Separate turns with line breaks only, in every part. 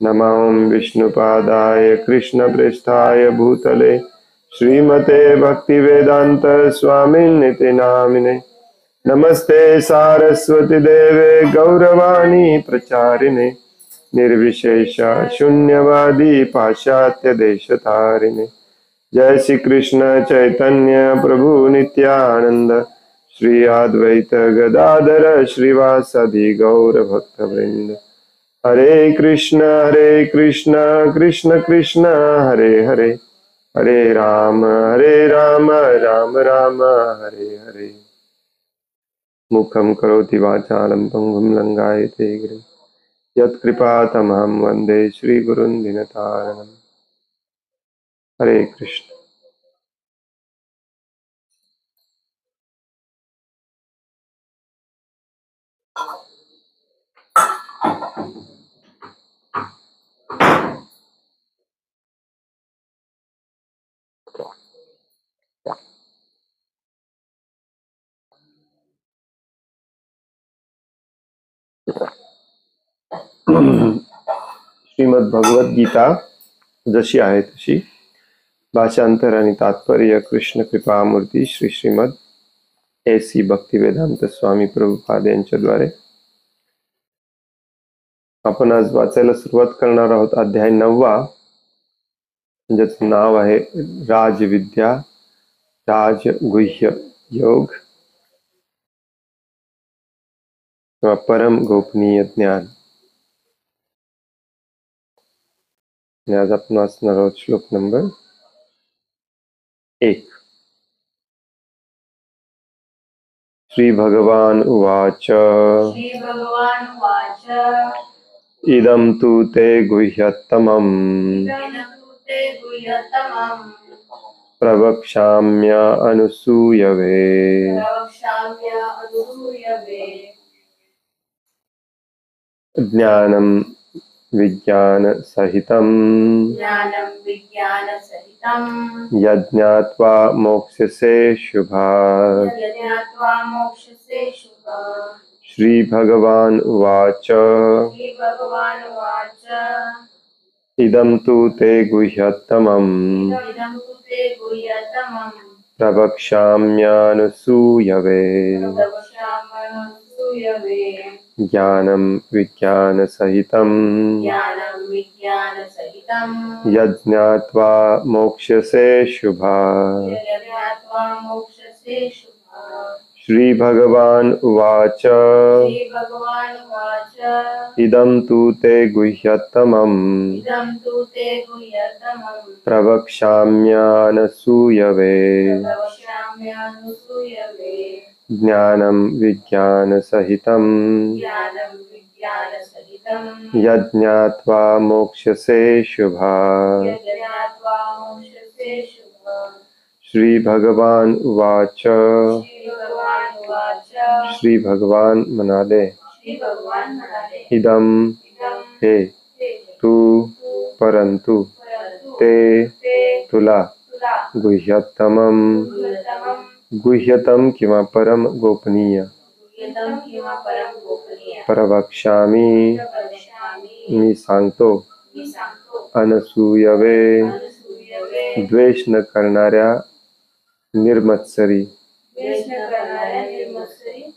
नमो विष्णुपादाय कृष्णप्रेष्ठाय भूतले श्रीमते भक्तिवेदांत स्वामिन्निति नामिने। नमस्ते सारस्वती देवे गौरवाणी प्रचारिणे निर्विशेष शून्यवादी पाश्चात्य देशतारिणे। जय श्री कृष्ण चैतन्य प्रभु नित्यानंद श्री अद्वैत गदाधर श्रीवासदि गौर भक्तवृंद। हरे कृष्ण कृष्ण कृष्ण हरे हरे, हरे राम राम राम हरे हरे। मुखं करोति वाचालं पंगुं लंघयते गिरिं यत्कृपातमहं वन्दे श्रीगुरुं दीनतारिणम्। हरे कृष्ण। श्रीमद भगवद गीता जशी आहे तशी, भाषांतर आणि तात्पर्य कृष्ण कृपामूर्ती श्री श्रीमद AC भक्तिवेदांत स्वामी प्रभुपाद यांच्याद्वारे आपण आज वाचायला सुरुवात करणार आहोत। अध्याय 9, ज्याचं नाव आहे राजविद्या राजगुह्य योग किंवा परम गोपनीय ज्ञान। आणि आज आपण वाचणार आहोत श्लोक नंबर 1। श्री भगवान उवाच इदं तु ते गुह्यतमम् प्रवक्ष्याम्य अनुसूयवे। ज्ञानं विज्ञान सहितं यज्ञात्वा मोक्ष्यसे शुभात्। श्री भगवान उवाच इदं तु ते गुह्यतमम् प्रवक्ष्याम्यनुसूयवे। ज्ञानं विज्ञान सहितं यज्ञात्वा मोक्ष्यसे शुभात्। श्री भगवान उवाच इदं तु ते गुह्यतमम् प्रवक्ष्याम्यनुसूयवे। ज्ञानं विज्ञान सहितं यज्ञात्वा मोक्ष्यसे शुभात्। श्री भगवान उवाच श्री भगवान म्हणाले, इदम हे, तू परंतु, ते तुला, गुह्यतमम गुह्यतम किंवा परम गोपनीय, प्रवक्ष्यामि मी सांगतो, अनसूयवे द्वेष न करणाऱ्या निर्मत्सरी,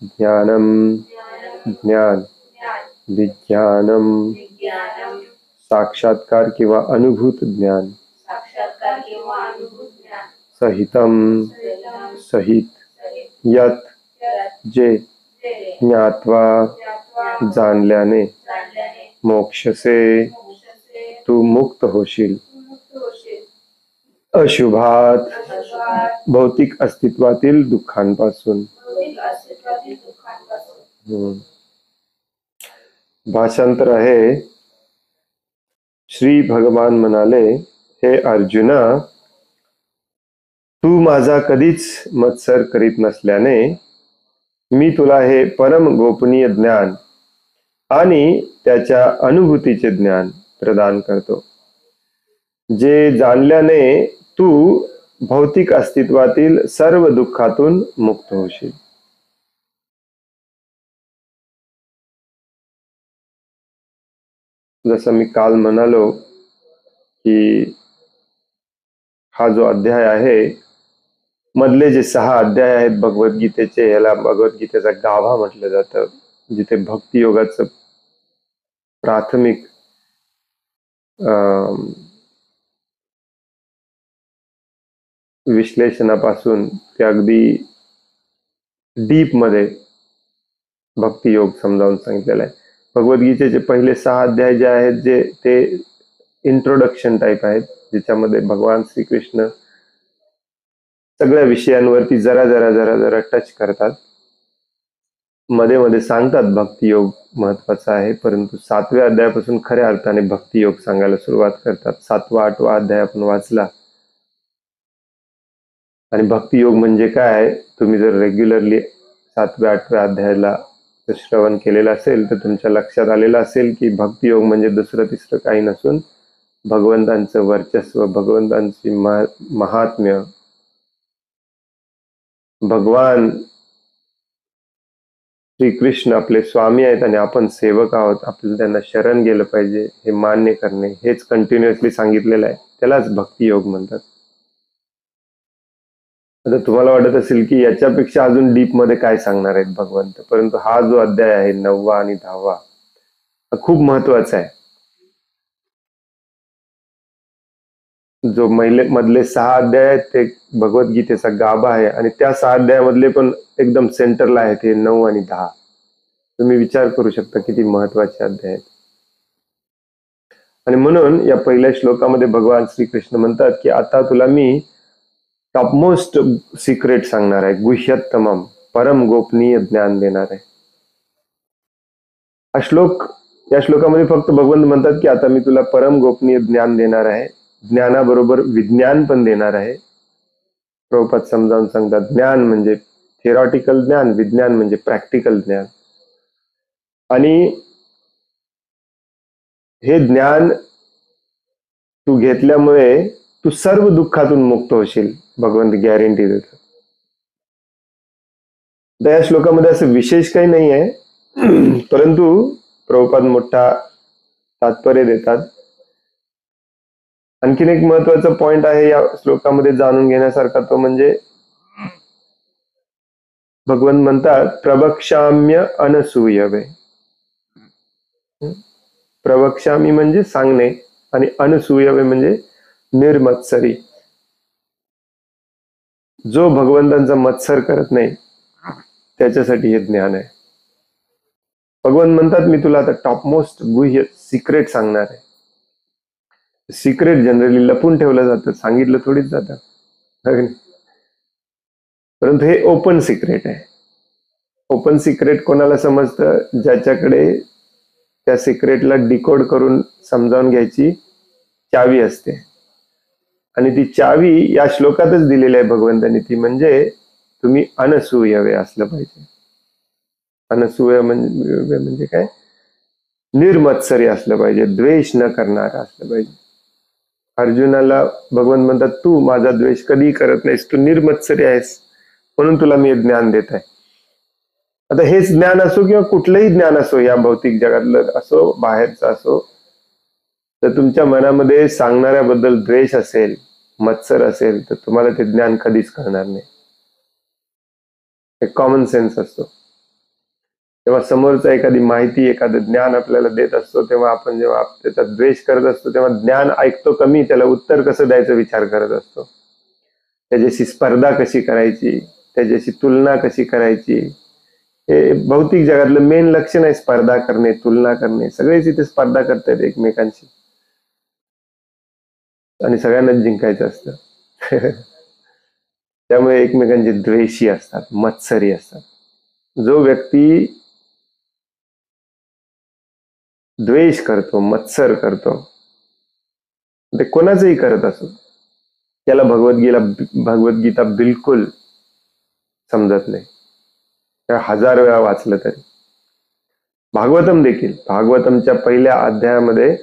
ज्ञानम ज्ञान, विज्ञानम साक्षात्कार किंवा अनुभूत ज्ञान, सहितम सहित, यत जे, ज्ञात्वा जाणल्याने, मोक्षसे तू मुक्त होशील, अशुभात भौतिक अस्तित्वातील दुःखांपासून। भाषांतर आहे, श्री भगवान म्हणाले, हे अर्जुना, तू माझा कधीच मत्सर करीत नसल्याने मी तुला हे परम गोपनीय ज्ञान आणि त्याच्या अनुभूतीचे ज्ञान प्रदान करतो, जे जाणल्याने तू भौतिक अस्तित्वातील सर्व दुःखातून मुक्त होशील। जसं मी काल म्हणालो की हा जो अध्याय आहे, मधले जे 6 अध्याय आहेत भगवद्गीतेचे, याला भगवद्गीतेचा गाभा म्हटलं जातं, जिथे भक्ती योगाचं प्राथमिक विश्लेषणापासून ते अगदी डीप मध्ये भक्ती योग समजावून सांगितलेला आहे. भगवद्गीतेचे पहिले 6 अध्याय जे आहेत जे ते इंट्रोडक्शन टाईप आहेत, ज्याच्यामध्ये भगवान श्रीकृष्ण सगळ्या विषयांवरती जरा जरा जरा जरा टच करतात, मध्ये मध्ये सांगतात भक्ती योग महत्वाचा आहे, परंतु 7व्या अध्यायापासून खऱ्या अर्थाने भक्ती योग सांगायला सुरुवात करतात. 7वा 8वा अध्याय आपण वाचला आणि भक्ती योग म्हणजे काय, तुम्ही जर रेग्युलरली 7व्या 8व्या अध्यायाला श्रवण केलेलं असेल तर तुमच्या लक्षात आलेलं असेल की भक्ती योग म्हणजे दुसरं तिसरं काही नसून भगवंतांचं वर्चस्व, भगवंतांची महात्म्य, भगवान श्रीकृष्ण आपले स्वामी आहेत आणि आपण सेवक आहोत, आपल्याला त्यांना शरण गेलं पाहिजे हे मान्य करणे, हेच कंटिन्युअसली सांगितलेलं आहे. त्यालाच भक्ती योग म्हणतात. आता तुम्हाला वाटत असेल की याच्यापेक्षा अजून डीप मध्ये काय सांगणार आहेत भगवंत, परंतु हा जो अध्याय आहे 9वा आणि 10वा हा खूप महत्वाचा आहे. जो मधले 6 अध्याय आहेत ते भगवद्गीतेचा गाभा आहे आणि त्या 6 अध्यायामधले पण एकदम सेंटरला आहेत हे 9 आणि 10. तुम्ही विचार करू शकता किती महत्वाचे अध्याय आहेत. आणि म्हणून या पहिल्या श्लोकामध्ये भगवान श्रीकृष्ण म्हणतात की आता तुला मी टॉपमोस्ट सिक्रेट सांगणार आहे, गुह्यतमम परम गोपनीय ज्ञान देणार आहे. या श्लोकामध्ये फक्त भगवंत म्हणतात की आता मी तुला परम गोपनीय ज्ञान देणार आहे, ज्ञानाबरोबर विज्ञान पण देणार आहे. प्रभुपाद समजावून सांगतात, ज्ञान म्हणजे थिअरॉटिकल ज्ञान, विज्ञान म्हणजे प्रॅक्टिकल ज्ञान. आणि हे ज्ञान तू घेतल्यामुळे तू सर्व दुःखातून मुक्त होशील, भगवंत गॅरंटी देतात. तर या श्लोकामध्ये असं विशेष काही नाही आहे, परंतु प्रभुपाद मोठा तात्पर्य देतात. आणखीन एक महत्वाचा पॉइंट आहे या श्लोकामध्ये जाणून घेण्यासारखा, तो म्हणजे भगवंत म्हणतात प्रवक्ष्याम्य अनसूयवे. प्रवक्ष्यामी म्हणजे सांगणे आणि अनसूयवे म्हणजे निर्मत्सरी. जो भगवंतांचा मत्सर करत नाही त्याच्यासाठी हे ज्ञान आहे. भगवंत म्हणतात मी तुला आता टॉपमोस्ट गुह्य सिक्रेट सांगणार आहे. सिक्रेट जनरली लपून ठेवलं जातं, सांगितलं थोडीच जातं, परंतु हे ओपन सिक्रेट आहे. ओपन सिक्रेट कोणाला समजतं, ज्याच्याकडे त्या सिक्रेटला डिकोड करून समजावून घ्यायची चावी असते. आणि ती चावी या श्लोकातच दिलेली आहे भगवंतांनी, ती म्हणजे तुम्ही अनसूयवे असलं पाहिजे. अनसूय म्हणजे काय, निर्मत्सरी असलं पाहिजे, द्वेष न करणारा असलं पाहिजे. अर्जुनाला भगवंत म्हणतात तू माझा द्वेष कधी करत नाहीस, तू निर्मत्सरी आहेस, म्हणून तुला मी ज्ञान देत आहे. आता हेच ज्ञान असो किंवा कुठलंही ज्ञान असो, या भौतिक जगातलं असो बाहेरचं असो, तर तुमच्या मनामध्ये सांगणाऱ्याबद्दल द्वेष असेल, मत्सर असेल, तर तुम्हाला ते ज्ञान कधीच कळणार नाही. एक कॉमन सेन्स असतो. तेव्हा समोरचा एखादी माहिती, एखादं ज्ञान आपल्याला देत असतो, तेव्हा आपण जेव्हा त्याचा द्वेष करत असतो तेव्हा ज्ञान ऐकतो कमी, त्याला उत्तर कसं द्यायचा विचार करत असतो. त्याच्याशी स्पर्धा कशी करायची, त्याच्याशी तुलना कशी करायची, हे भौतिक जगातलं मेन लक्षण आहे. स्पर्धा करणे, तुलना करणे, सगळेच इथे स्पर्धा करतात एकमेकांशी आणि सगळ्यांनाच जिंकायचं असतं. त्यामुळे एकमेकांचे द्वेषी असतात, मत्सरी असतात. जो व्यक्ती द्वेष करतो, मत्सर करतो, ते कोणाचंही करत असो, त्याला भगवद्गीता बिलकुल समजत नाही, 1000 वेळा वाचलं तरी. भागवतम देखील, भागवतमच्या पहिल्या अध्यायामध्ये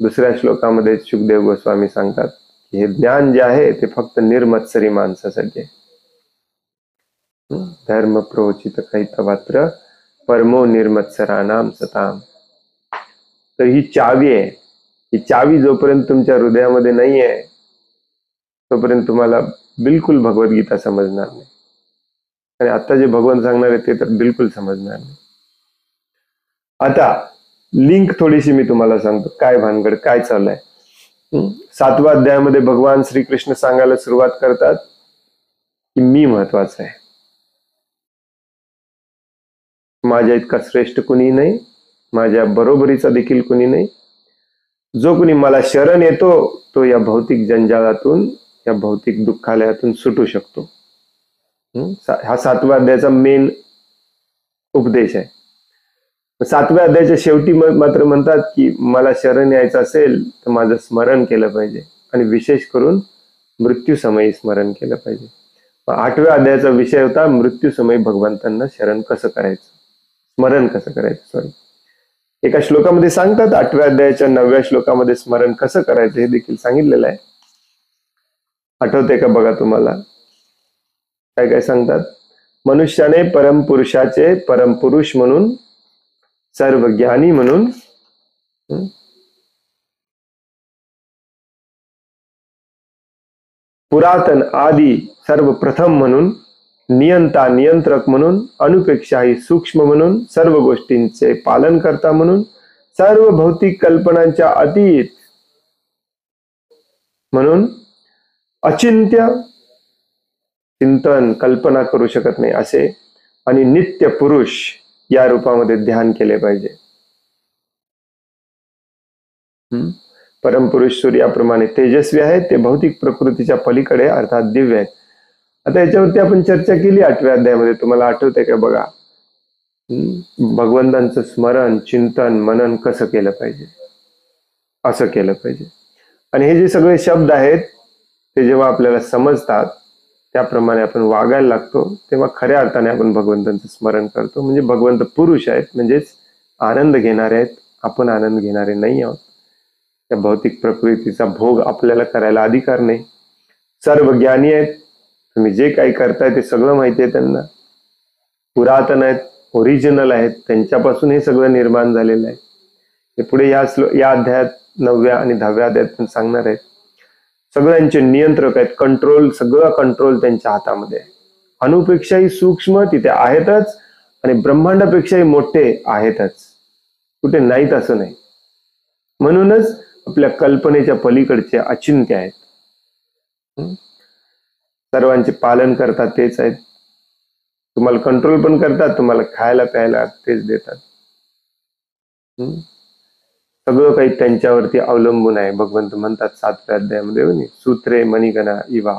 2ऱ्या श्लोकामध्ये शुकदेव गोस्वामी सांगतात की हे ज्ञान जे आहे ते फक्त निर्मत्सरी माणसासाठी आहे. धर्म प्रोचित कैतवत्र परमो निर्मत्सरानाम सताम. तर ही चावी आहे. ही चावी जोपर्यंत तुमच्या हृदयामध्ये नाही आहे तोपर्यंत तुम्हाला बिलकुल भगवद्गीता समजणार नाही. आणि आता जे भगवान सांगणार आहे ते तर बिलकुल समजणार नाही. आता लिंक थोडीशी मी तुम्हाला सांगतो, काय भानगड काय चाललंय. 7व्या अध्यायामध्ये भगवान श्रीकृष्ण सांगायला सुरुवात करतात की मी महत्वाचा आहे, माझ्या इतका श्रेष्ठ कुणी नाही, माझ्या बरोबरीचा देखील कुणी नाही. जो कुणी मला शरण येतो तो या भौतिक जंजाळातून, या भौतिक दुःखालयातून सुटू शकतो. हा 7व्या अध्यायाचा मेन उपदेश आहे. 7व्या अध्यायाच्या शेवटी मात्र म्हणतात की मला शरण यायचं असेल तर माझं स्मरण केलं पाहिजे, आणि विशेष करून मृत्यू समयी स्मरण केलं पाहिजे. 8व्या अध्यायाचा विषय होता मृत्यू समयी भगवंतांना शरण कसं करायचं, स्मरण कसं करायचं. सॉरी, एका श्लोकामध्ये सांगतात, 8व्या अध्यायाच्या 9व्या श्लोकामध्ये स्मरण कसं करायचं हे देखील सांगितलेलं आहे. आठवते का बघा तुम्हाला, काय काय सांगतात. मनुष्याने परमपुरुषाचे परमपुरुष म्हणून, सर्व ज्ञानी म्हणून, पुरातन आदी सर्वप्रथम म्हणून, नियंता नियंत्रक म्हणून, अणुपेक्षाही सूक्ष्म म्हणून, सर्व गोष्टींचे पालन करता म्हणून, सर्व भौतिक कल्पनांच्या अतीत म्हणून, अचिंत्य, चिंतन कल्पना करू शकत नाही असे, आणि नित्य पुरुष या रूपामध्ये ध्यान केले पाहिजे. परमपुरुष सूर्याप्रमाणे तेजस्वी आहेत, ते भौतिक प्रकृतीच्या पलीकडे अर्थात दिव्य आहेत. आता याच्यावरती आपण चर्चा केली 8व्या अध्यायामध्ये, तुम्हाला आठवते का बघा. भगवंतांचं स्मरण, चिंतन, मनन कसं केलं पाहिजे, असं केलं पाहिजे. आणि हे जे सगळे शब्द आहेत ते जेव्हा आपल्याला समजतात, त्याप्रमाणे आपण वागायला लागतो, तेव्हा खऱ्या अर्थाने आपण भगवंतांचं स्मरण करतो. म्हणजे भगवंत पुरुष आहेत, म्हणजेच आनंद घेणारे आहेत, आपण आनंद घेणारे नाही आहोत. त्या भौतिक प्रकृतीचा भोग आपल्याला करायला अधिकार नाही. सर्व ज्ञानी आहेत, तुम्ही जे काही करताय ते सगळं माहिती आहे त्यांना. पुरातन आहेत, ओरिजिनल आहेत, त्यांच्यापासून हे सगळं निर्माण झालेलं आहे. हे पुढे या अध्यायात 9व्या आणि 10व्या अध्यायात पण सांगणार आहेत. सगळ्यांचे नियंत्रक आहेत, कंट्रोल, सगळं कंट्रोल त्यांच्या हातामध्ये आहे. अणुपेक्षाही सूक्ष्म तिथे आहेतच, आणि ब्रह्मांडापेक्षाही मोठे आहेतच, कुठे नाहीत असं नाही. म्हणूनच आपल्या कल्पनेच्या पलीकडचे अचिंत्य आहेत. सर्वांचे पालन करतात तेच आहेत, तुम्हाला कंट्रोल पण करतात, तुम्हाला खायला प्यायला तेच देतात. सगळं काही त्यांच्यावरती अवलंबून आहे. भगवंत म्हणतात 7व्या अध्यायामध्ये, सूत्रे मणिगणा इवा.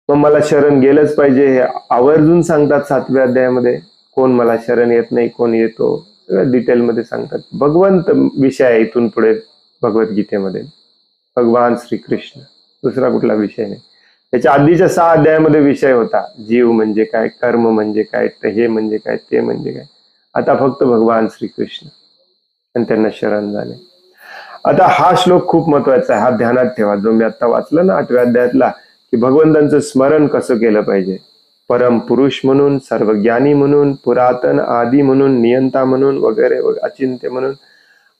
मग मला शरण गेलंच पाहिजे हे आवर्जून सांगतात 7व्या अध्यायामध्ये. कोण मला शरण येत नाही, कोण येतो, सगळं डिटेलमध्ये सांगतात. भगवंत विषय आहे इथून पुढे भगवद्गीतेमध्ये, भगवान श्रीकृष्ण, दुसरा कुठला विषय नाही. त्याच्या आधीच्या 6 अध्यायामध्ये विषय होता, जीव म्हणजे काय, कर्म म्हणजे काय, हे म्हणजे काय, ते म्हणजे काय. आता फक्त भगवान श्रीकृष्ण आणि त्यांना शरण झाले. आता हा श्लोक खूप महत्वाचा आहे, हा ध्यानात ठेवा, जो मी आता वाचला ना 8व्या अध्यायातला, की भगवंतांचं स्मरण कसं केलं पाहिजे. परम पुरुष म्हणून, सर्व ज्ञानी म्हणून, पुरातन आदी म्हणून, नियंता म्हणून, वगैरे अचिंत्य म्हणून.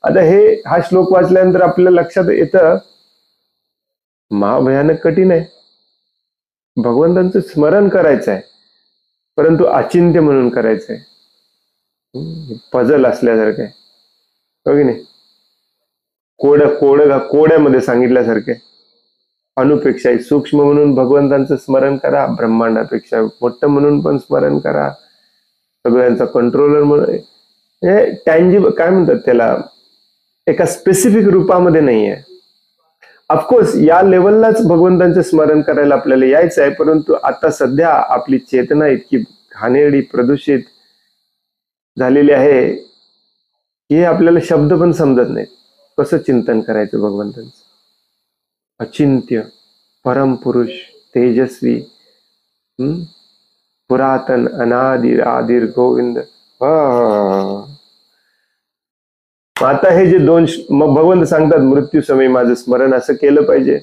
आता हा श्लोक वाचल्यानंतर आपल्या लक्षात येतं, महाभयानक कठीण आहे. भगवंतांचं स्मरण करायचं आहे, परंतु अचिंत्य म्हणून करायचंय. पझल असल्यासारखं आहे, हो की नाही. कोड्यामध्ये सांगितल्यासारखे. अणुपेक्षाही सूक्ष्म म्हणून भगवंतांचं स्मरण करा, ब्रह्मांडापेक्षा मोठं म्हणून पण स्मरण करा, सगळ्यांचा कंट्रोलर म्हणून. हे टँजिबल काय म्हणतात त्याला, एका स्पेसिफिक रूपामध्ये नाहीये. ऑफकोर्स या लेवललाच भगवंतांचं स्मरण करायला आपल्याला यायचं आहे, परंतु आता सध्या आपली चेतना इतकी घाणेरडी, प्रदूषित झालेली आहे की हे आपल्याला शब्द पण समजत नाहीत. कसं चिंतन करायचं भगवंतांचं. अचिंत्य, परमपुरुष, तेजस्वी, पुरातन, अनादि आदिर गोविंद. आता हे जे मग भगवंत सांगतात मृत्यू समय माझं स्मरण असं केलं पाहिजे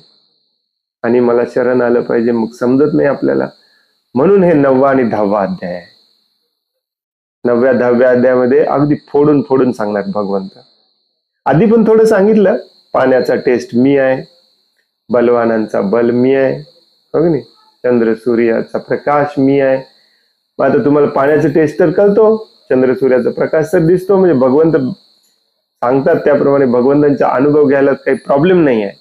आणि मला शरण आलं पाहिजे. मग समजत नाही आपल्याला, म्हणून हे 9वा आणि 10वा अध्याय आहे. 9व्या 10व्या अध्यायामध्ये अगदी फोडून फोडून सांगणार भगवंत. आधी पण थोडं सांगितलं, पाण्याचा टेस्ट मी आहे, बलवानांचा बल मी आहे, हो की नाही, चंद्र सूर्याचा प्रकाश मी आहे. मग आता तुम्हाला पाण्याचा टेस्ट तर कळतो, चंद्र सूर्याचा प्रकाश तर दिसतो, म्हणजे भगवंत सांगतात त्याप्रमाणे भगवंतांचा अनुभव घ्यायला काही प्रॉब्लेम नाही आहे.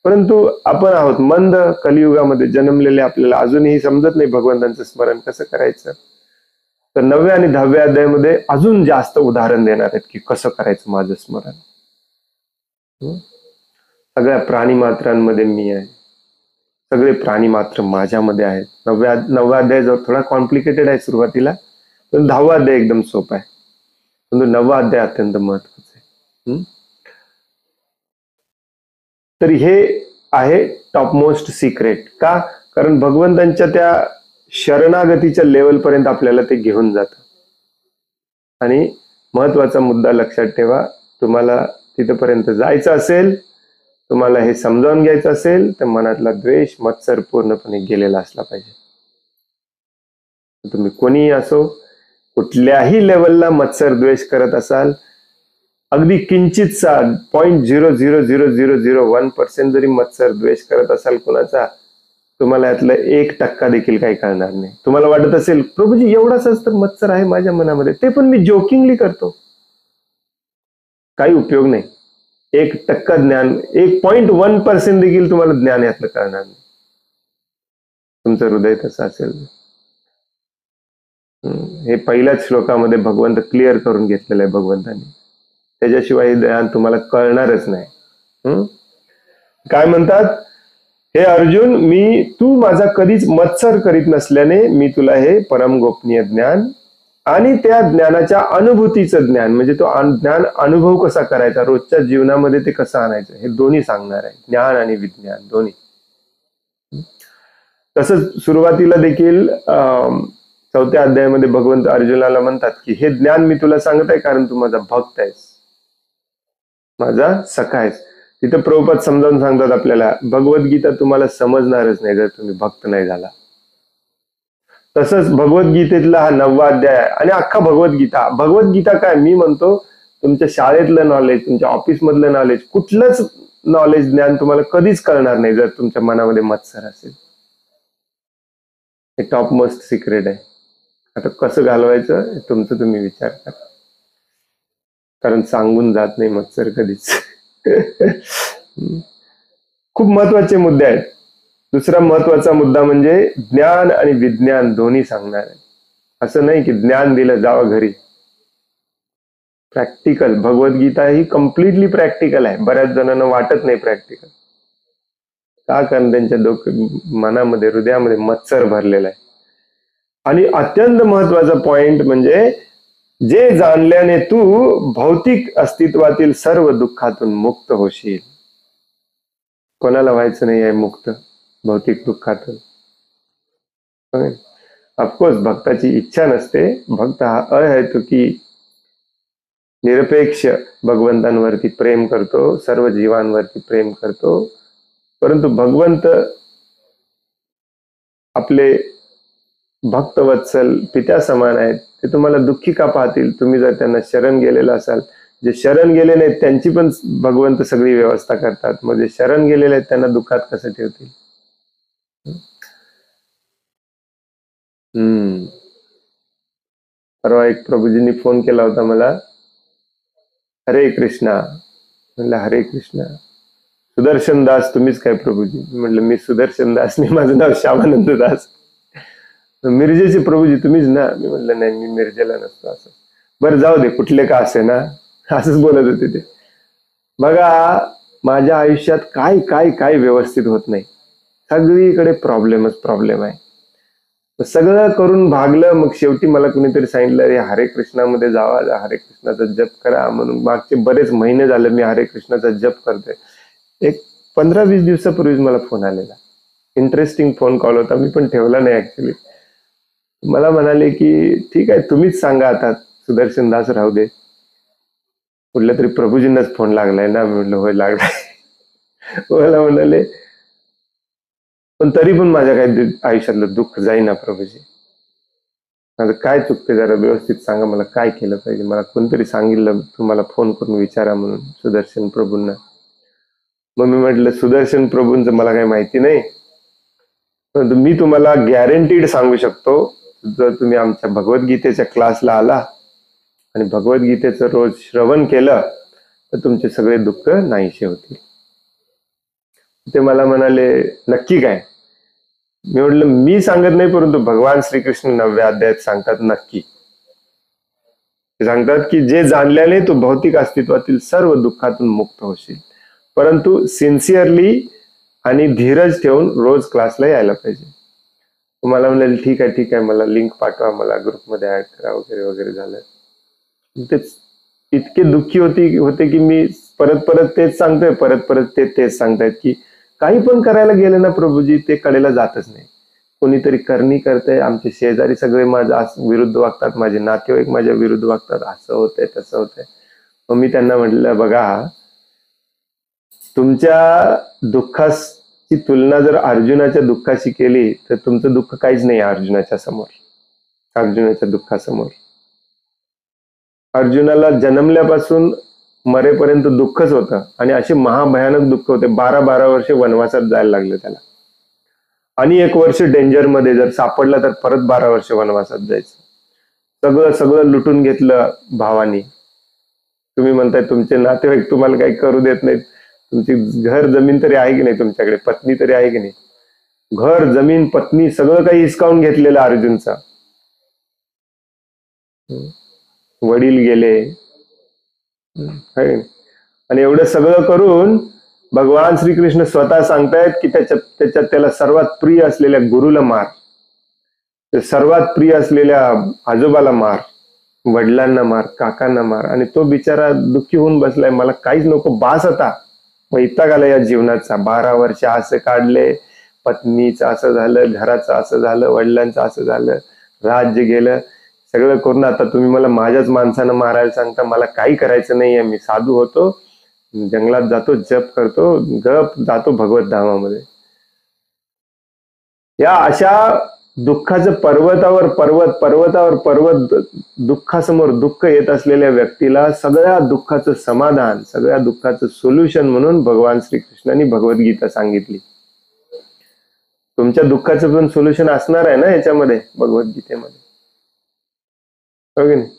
परंतु आपण आहोत मंद, कलियुगामध्ये जन्मलेले, आपल्याला अजूनही समजत नाही भगवंतांचं स्मरण कसं करायचं. तर 9व्या आणि 10व्या अध्यायामध्ये अजून जास्त उदाहरण देणार आहेत की कसं करायचं माझं स्मरण. सगळ्या प्राणी मात्रांमध्ये मी आहे, सगळे प्राणी मात्र माझ्यामध्ये आहेत. 9व्या अध्याय थोडा कॉम्प्लिकेटेड आहे सुरुवातीला, पण 10वा अध्याय एकदम सोपा आहे, परंतु 9वा अध्याय अत्यंत महत्वाचा आहे. तर हे आहे टॉपमोस्ट सिक्रेट. का? कारण भगवंतांच्या त्या शरणागतीच्या लेवल पर्यंत आपल्याला ते घेऊन जातं. आणि महत्वाचा मुद्दा लक्षात ठेवा, तुम्हाला तिथपर्यंत जायचं असेल, तुम्हाला हे समजावून घ्यायचं असेल, तर मनातला द्वेष, मत्सर पूर्णपणे गेलेला असला पाहिजे. तुम्ही कोणीही असो, कुठल्याही लेवलला मत्सर द्वेष करत असाल, अगदी किंचितचा 0.00001% जरी मत्सर द्वेष करत असाल कोणाचा, तुम्हाला यातलं 1% देखील काही कळणार नाही. तुम्हाला वाटत असेल प्रभूजी एवढाच तर मत्सर आहे माझ्या मनामध्ये, ते पण मी जोकिंगली करतो, काही उपयोग नाही. 1% ज्ञान, 1.1% देखील तुम्हाला ज्ञान यातलं कळणार नाही, तुमचं हृदय तसं असेल. हे पहिल्याच श्लोकामध्ये भगवंत क्लिअर करून घेतलेलं आहे भगवंतांनी. त्याच्याशिवाय हे ज्ञान तुम्हाला कळणारच नाही. काय म्हणतात, हे अर्जुन, तू माझा कधीच मत्सर करीत नसल्याने मी तुला हे परम गोपनीय ज्ञान आणि त्या ज्ञानाच्या अनुभूतीचं ज्ञान, म्हणजे तो ज्ञान अनुभव कसा करायचा, रोजच्या जीवनामध्ये ते कसं आणायचं, हे दोन्ही सांगणार आहे, ज्ञान आणि विज्ञान दोन्ही. तसंच सुरुवातीला देखील 4थ्या अध्यायामध्ये भगवंत अर्जुनाला म्हणतात की हे ज्ञान मी तुला सांगत आहे कारण तू माझा भक्त आहेस, माझा सखा आहेस. तिथं प्रभुपाद समजावून सांगतात आपल्याला, भगवद्गीता तुम्हाला समजणारच नाही जर तुम्ही भक्त नाही झाला. तसंच भगवद्गीतेतला हा 9वा अध्याय आणि अख्खा भगवद्गीता काय, मी म्हणतो तुमच्या शाळेतलं नॉलेज, तुमच्या ऑफिस मधलं नॉलेज, कुठलंच नॉलेज ज्ञान तुम्हाला कधीच कळणार नाही जर तुमच्या मनामध्ये मत्सर असेल. हे टॉप मोस्ट सिक्रेट आहे. आता कसं घालवायचं तुमचं तुम्ही विचार करा, कारण सांगून जात नाही मत्सर कधीच. खूप महत्वाचे मुद्दे आहेत. दुसरा महत्वाचा मुद्दा म्हणजे ज्ञान आणि विज्ञान दोन्ही सांगणार आहे. असं नाही की ज्ञान दिलं जावं घरी. प्रॅक्टिकल, भगवद्गीता ही कम्प्लिटली प्रॅक्टिकल आहे. बऱ्याच जणांना वाटत नाही प्रॅक्टिकल, का? कारण त्यांच्या मनामध्ये, हृदयामध्ये मत्सर भरलेला आहे. आणि अत्यंत महत्वाचा पॉइंट म्हणजे जे जाणल्याने तू भौतिक अस्तित्वातील सर्व दुःखातून मुक्त होशील. कोणाला व्हायचं नाही आहे मुक्त भौतिक दुःखातून? ऑफकोर्स भक्ताची इच्छा नसते. भक्त हा अहेतुकी निरपेक्ष भगवंतांवरती प्रेम करतो, सर्व जीवांवरती प्रेम करतो. परंतु भगवंत आपले भक्तवत्सल पित्या समान आहेत. ते तुम्हाला दुःखी का पाहतील तुम्ही जर त्यांना शरण गेलेला असाल? जे शरण गेले नाहीत त्यांची पण भगवंत सगळी व्यवस्था करतात, मग जे शरण गेलेले आहेत त्यांना दुःखात कसं ठेवतील? परवा एक प्रभूजींनी फोन केला होता मला, हरे कृष्णा. म्हणलं हरे कृष्णा. सुदर्शन दास तुम्हीच काय प्रभूजी? म्हटलं मी सुदर्शन दास नाही, माझं नाव श्यामानंद दास. मिरजेचे प्रभूजी तुम्हीच ना? मी म्हटलं नाही, मी मिरजेला नसतो. असं बरं जाऊ दे, कुठले का असे ना, असंच बोलत होते ते. बघा माझ्या आयुष्यात काय काय काय व्यवस्थित होत नाही, सगळीकडे प्रॉब्लेम आहे. सगळं करून भागलं, मग शेवटी मला कुणीतरी सांगितलं अरे हरे कृष्णामध्ये जावा, हरे कृष्णाचा जप करा म्हणून. मागचे बरेच महिने झाले मी हरे कृष्णाचा जप करतोय. एक 15-20 दिवसापूर्वीच मला फोन आलेला, इंटरेस्टिंग फोन कॉल होता, मी पण ठेवला नाही ऍक्च्युली. मला म्हणाले की ठीक आहे तुम्हीच सांगा आता, सुदर्शन दास राहू दे, कुठल्या तरी प्रभूजींनाच फोन लागलाय ना? मी म्हटलं होय लागलाय. मला म्हणाले पण तरी पण माझ्या काही आयुष्यातलं दुःख जाईना प्रभूजी. माझं काय चुकते जरा व्यवस्थित सांगा, मला काय केलं पाहिजे. मला कोणतरी सांगितलं तुम्हाला फोन करून विचारा म्हणून, सुदर्शन प्रभूंना. मग मी म्हटलं सुदर्शन प्रभूंचं मला काही माहिती नाही, परंतु मी तुम्हाला गॅरंटीड सांगू शकतो, जर तुम्ही आमच्या भगवद्गीतेच्या क्लासला आला आणि भगवद्गीतेचं रोज श्रवण केलं तर तुमचे सगळे दुःख नाहीसे होतील. ते मला म्हणाले नक्की काय? मी म्हटलं मी सांगत नाही, परंतु भगवान श्रीकृष्ण 9व्या अध्यायात सांगतात नक्की. ते सांगतात की जे जाणल्याने तू भौतिक अस्तित्वातील सर्व दुःखातून मुक्त होशील, परंतु सिन्सिअरली आणि धीरज ठेवून रोज क्लासला यायला पाहिजे. मला म्हणाले ठीक आहे ठीक आहे, मला लिंक पाठवा, मला ग्रुपमध्ये ऍड करा वगैरे वगैरे झालं. तेच इतके दुःखी होते की मी परत परत तेच सांगतोय, परत परत तेच सांगतायत की काही पण करायला गेलं ना प्रभूजी ते कडेला जातच नाही. कोणीतरी करणी करते, आमचे शेजारी सगळे माझ्या विरुद्ध वागतात, माझे नातेवाईक माझ्या विरुद्ध वागतात, असं होतंय तसं होतंय. मग मी त्यांना म्हटलं बघा, तुमच्या दुःखाची तुलना जर अर्जुनाच्या दुःखाशी केली तर तुमचं दुःख काहीच नाही अर्जुनाच्या समोर, अर्जुनाच्या दुःखासमोर. अर्जुनाला जन्मल्यापासून मरेपर्यंत दुःखच होतं आणि असे महाभयानक दुःख होते. 12-12 वर्ष वनवासात जायला लागले त्याला, आणि 1 वर्ष डेंजर मध्ये जर सापडला तर परत 12 वर्ष वनवासात जायचं. सगळं सगळं लुटून घेतलं भावानी. तुम्ही म्हणताय तुमचे नातेवाईक तुम्हाला काही करू देत नाहीत, तुमची घर जमीन तरी आहे की नाही, तुमच्याकडे पत्नी तरी आहे की नाही? घर जमीन पत्नी सगळं काही हिसकावून घेतलेलं अर्जुनचा. वडील गेले, आणि एवढं सगळं करून भगवान श्रीकृष्ण स्वतः सांगतायत की त्याच्यात त्याला सर्वात प्रिय असलेल्या गुरुला मार, सर्वात प्रिय असलेल्या आजोबाला मार, वडिलांना मार, काकांना मार. आणि तो बिचारा दुःखी होऊन बसलाय, मला काहीच नको, बास आता, वैताग आला या जीवनाचा. 12 वर्ष असं काढले, पत्नीचं असं झालं, घराचं असं झालं, वडिलांचं असं झालं, राज्य गेलं, सगळं करून आता तुम्ही मला माझ्याच माणसानं मारायला सांगता. मला काही करायचं नाहीये, मी साधू होतो, जंगलात जातो, जप करतो, गप जातो भगवत धामामध्ये. या अशा दुःखाचं पर्वतावर पर्वत, पर्वतावर पर्वत, दुःखासमोर दुःख येत असलेल्या व्यक्तीला सगळ्या दुःखाचं समाधान, सगळ्या दुःखाचं सोल्युशन म्हणून भगवान श्रीकृष्णांनी भगवद्गीता सांगितली. तुमच्या दुःखाचं पण सोल्युशन असणार आहे ना याच्यामध्ये, भगवद्गीतेमध्ये, हो की नाही?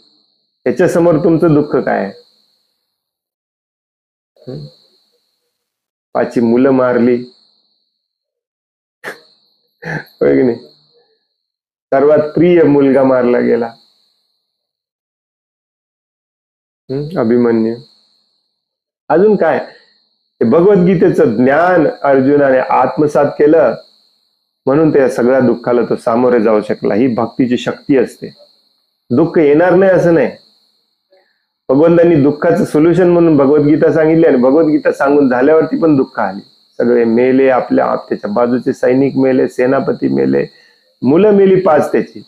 याच्या समोर तुमचं दुःख काय आहे? 5 मुलं मारली, हो की नाही? सर्वात प्रिय मुलगा मारला गेला, अभिमन्यू. अजून काय? भगवद्गीतेचं ज्ञान अर्जुनाने आत्मसात केलं म्हणून त्या सगळ्या दुःखाला तो सामोरे जाऊ शकला. ही भक्तीची शक्ती असते. दुःख येणार नाही असं नाही. भगवंतांनी दुःखाचं सोल्युशन म्हणून भगवद्गीता सांगितली, आणि भगवद्गीता सांगून झाल्यावरती पण दुःख आली. सगळे मेले, आपल्या त्याच्या बाजूचे सैनिक मेले, सेनापती मेले, मुलं मेली 5 त्याची,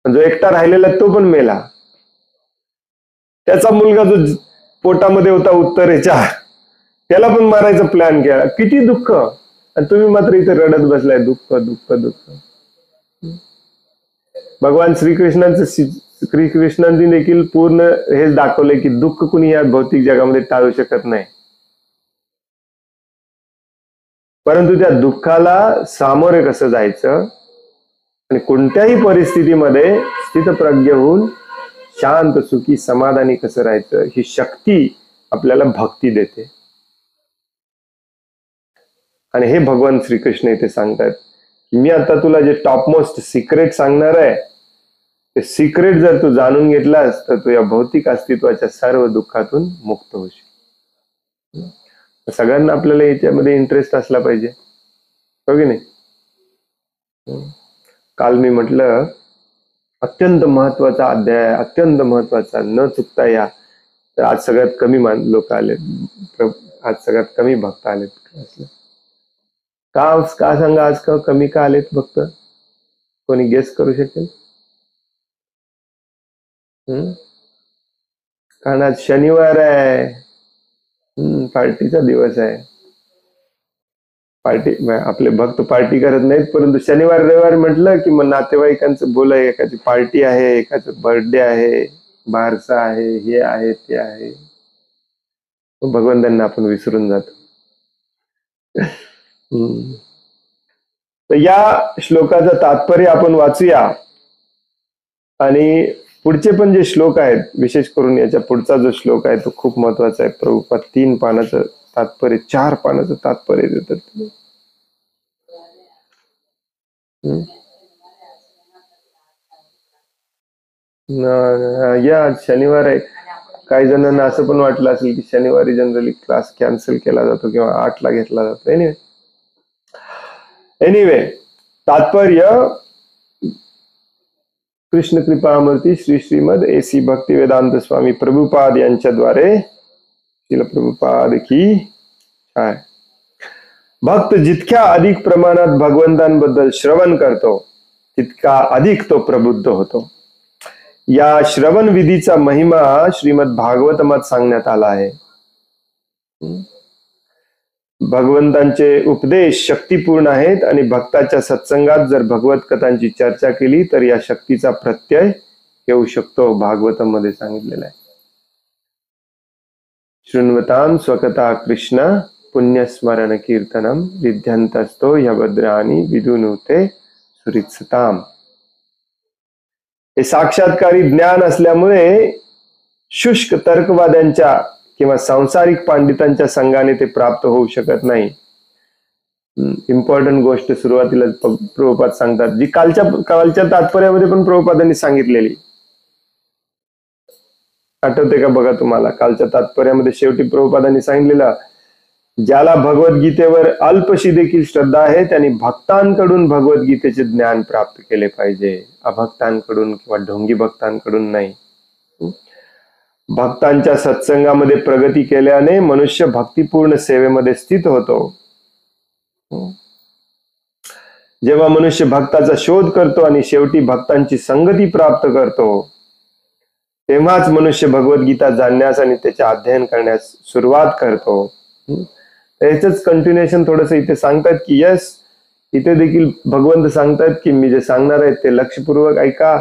जो एकटा राहिलेला तो पण मेला. त्याचा मुलगा जो पोटामध्ये होता उत्तरेच्या, त्याला पण मारायचा प्लॅन केला. किती दुःख, आणि तुम्ही मात्र इथे रडत बसलाय, दुःख दुःख दुःख. भगवान श्रीकृष्णांनी देखील पूर्ण हेच दाखवले की दुःख कुणी या भौतिक जगामध्ये टाळू शकत नाही, परंतु त्या दुःखाला सामोरे कसं जायचं आणि कोणत्याही परिस्थितीमध्ये स्थितप्रज्ञ होऊन शांत सुखी समाधानी कसं राहायचं, ही शक्ती आपल्याला भक्ती देते. आणि हे भगवान श्रीकृष्ण इथे सांगतात की मी आता तुला जे टॉप मोस्ट सिक्रेट सांगणार आहे, ते सिक्रेट जर तू जाणून घेतलास तर तू या भौतिक अस्तित्वाच्या सर्व दुःखातून मुक्त होशील. सगळ्यांना आपल्याला याच्यामध्ये इंटरेस्ट असला पाहिजे, हो की नाही? काल मी म्हटलं अत्यंत महत्वाचा अध्याय, अत्यंत महत्वाचा, न चुकता या. तर आज सगळ्यात कमी लोक आलेत, आज सगळ्यात कमी भक्त आलेत. का सांगा, आज का कमी का आलेत भक्त? कोणी गेस करू शकेल? कारण आज शनिवार आहे, पार्टीचा दिवस आहे. पार्टी आपले भक्त पार्टी करत नाहीत, परंतु शनिवार रविवार म्हटलं की मग नातेवाईकांचं बोला, एकाची पार्टी आहे, एकाचं बर्थडे आहे, बारसा आहे, हे आहे ते आहे, भगवंतांना आपण विसरून जातो. तर या श्लोकाचं तात्पर्य आपण वाचूया, आणि पुढचे पण जे श्लोक आहेत, विशेष करून याच्या पुढचा जो श्लोक आहे तो खूप महत्वाचा आहे. प्रभुपाद 3 पानाचं तात्पर्य 4 पानाचं तात्पर्य देतात. या शनिवार आहे. काही जणांना असं पण वाटलं असेल की शनिवारी जनरली क्लास कॅन्सल केला जातो किंवा 8ला घेतला जातो. एनिवे तात्पर्य कृष्ण कृपामूर्ती श्री श्रीमद एसी भक्ती वेदांत स्वामी प्रभुपाद यांच्याद्वारे श्रील प्रभुपाद की आहे. भक्त जितक्या अधिक प्रमाणात भगवंतांबद्दल श्रवण करतो तितका अधिक तो प्रबुद्ध होतो. या श्रवण विधीचा महिमा श्रीमद भागवतमात सांगण्यात आला आहे. भगवंतांचे उपदेश शक्तिपूर्ण आहेत आणि भक्ताच्या सत्संगात जर भगवत कथांची चर्चा केली तर या शक्तीचा प्रत्यय येऊ शकतो. भागवतम मध्ये सांगितलेलं आहे. शृण्वतां स्वकथा कृष्ण पुण्यस्मरण कीर्तनम विद्यंतस्तो यभद्राणी विदुनुते सुरित्सताम. हे साक्षात्कारी ज्ञान असल्यामुळे शुष्क तर्कवाद्यांच्या किंवा सांसारिक पंडितांच्या संघाने ते प्राप्त होऊ शकत नाही. इम्पॉर्टंट गोष्ट सुरुवातीला प्रभुपाद सांगतात, जी कालच्या तात्पर्यामध्ये पण प्रभुपादांनी सांगितलेली. आठवते का बघा तुम्हाला? कालच्या तात्पर्यामध्ये शेवटी प्रभुपादांनी सांगितलेलं, ज्याला भगवद्गीतेवर अल्पशी देखील श्रद्धा आहे त्यांनी भक्तांकडून भगवद्गीतेचे ज्ञान प्राप्त केले पाहिजे, अभक्तांकडून किंवा ढोंगी भक्तांकडून नाही. भक्तांच्या सत्संगामध्ये प्रगती केल्याने मनुष्य भक्तिपूर्ण सेवेमध्ये स्थित होतो. जेव्हा मनुष्य भक्ताचा शोध करतो आणि शेवटी भक्तांची संगती प्राप्त करतो तेव्हाच मनुष्य भगवद्गीता जाणण्यास आणि त्याचे अध्ययन करण्यास सुरुवात करतो. याचंच कंटिन्युएशन थोडस इथे सांगतात की यस, इथे देखील भगवंत सांगतात की मी जे सांगणार आहे ते लक्षपूर्वक ऐका,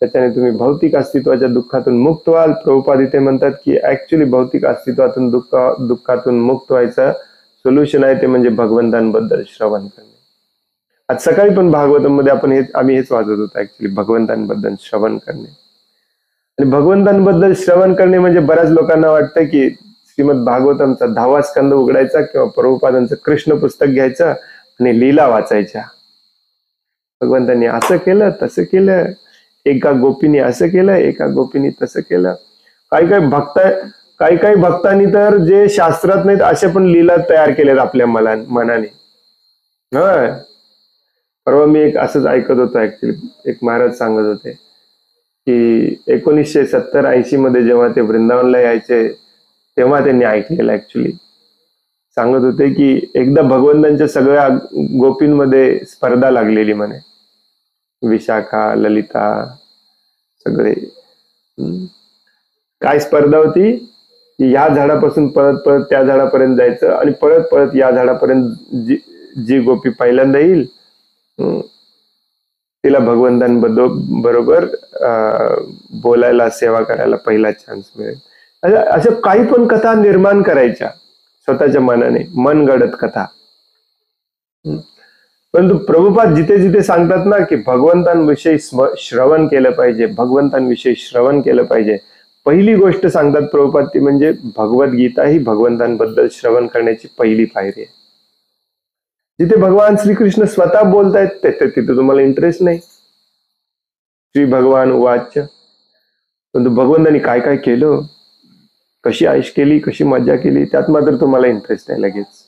त्याच्याने तुम्ही भौतिक अस्तित्वाच्या दुःखातून मुक्त व्हाल. प्रभुपाद इथे म्हणतात की ऍक्च्युली भौतिक अस्तित्वातून दुःखातून मुक्त व्हायचं सोल्युशन आहे ते म्हणजे भगवंतांबद्दल श्रवण करणे. आज सकाळी पण भागवतम मध्ये आम्ही हेच वाचत होतो, ऍक्च्युली भगवंतांबद्दल श्रवण करणे. आणि भगवंतांबद्दल श्रवण करणे म्हणजे बऱ्याच लोकांना वाटतं की श्रीमद भागवतमचा 10वा स्कंद उघडायचा किंवा प्रभुपादांचं कृष्ण पुस्तक घ्यायचं आणि लीला वाचायच्या. भगवंतांनी असं केलं, तसं केलं, एका गोपीने असं केलं, एका गोपीने तसं केलं. काही भक्तांनी तर जे शास्त्रात नाहीत असे पण लीला तयार केल्यात आपल्या मनाने. परवा मी एक असंच ऐकत होतो, ऍक्च्युली एक महाराज सांगत होते की 1970-80 मध्ये जेव्हा ते वृंदावनला यायचे तेव्हा त्यांनी ऐकलेलं. ऍक्च्युली सांगत होते की एकदा भगवंतांच्या सगळ्या गोपींमध्ये स्पर्धा लागलेली म्हणे, विशाखा, ललिता सगळे. काय स्पर्धा होती की या झाडापासून परत परत त्या झाडापर्यंत जायचं आणि परत परत या झाडापर्यंत जी गोपी पहिल्यांदा येईल तिला भगवंतांबरोबर बोलायला, सेवा करायला पहिला चान्स मिळेल. अशा काही पण कथा निर्माण करायच्या स्वतःच्या मनाने, मनगडत कथा. परंतु प्रभुपाद जिथे जिथे सांगतात ना की भगवंतांविषयी श्रवण केलं पाहिजे, भगवंतांविषयी श्रवण केलं पाहिजे, पहिली गोष्ट सांगतात प्रभुपाद ती म्हणजे भगवद्गीता ही भगवंतांबद्दल श्रवण करण्याची पहिली पायरी आहे. जिथे भगवान श्रीकृष्ण स्वतः बोलतायत तिथे तुम्हाला इंटरेस्ट नाही. श्री भगवान वाच, परंतु भगवंतांनी काय काय केलं, कशी आयुष केली, कशी मजा केली, त्यात मात्र तुम्हाला इंटरेस्ट नाही लगेच.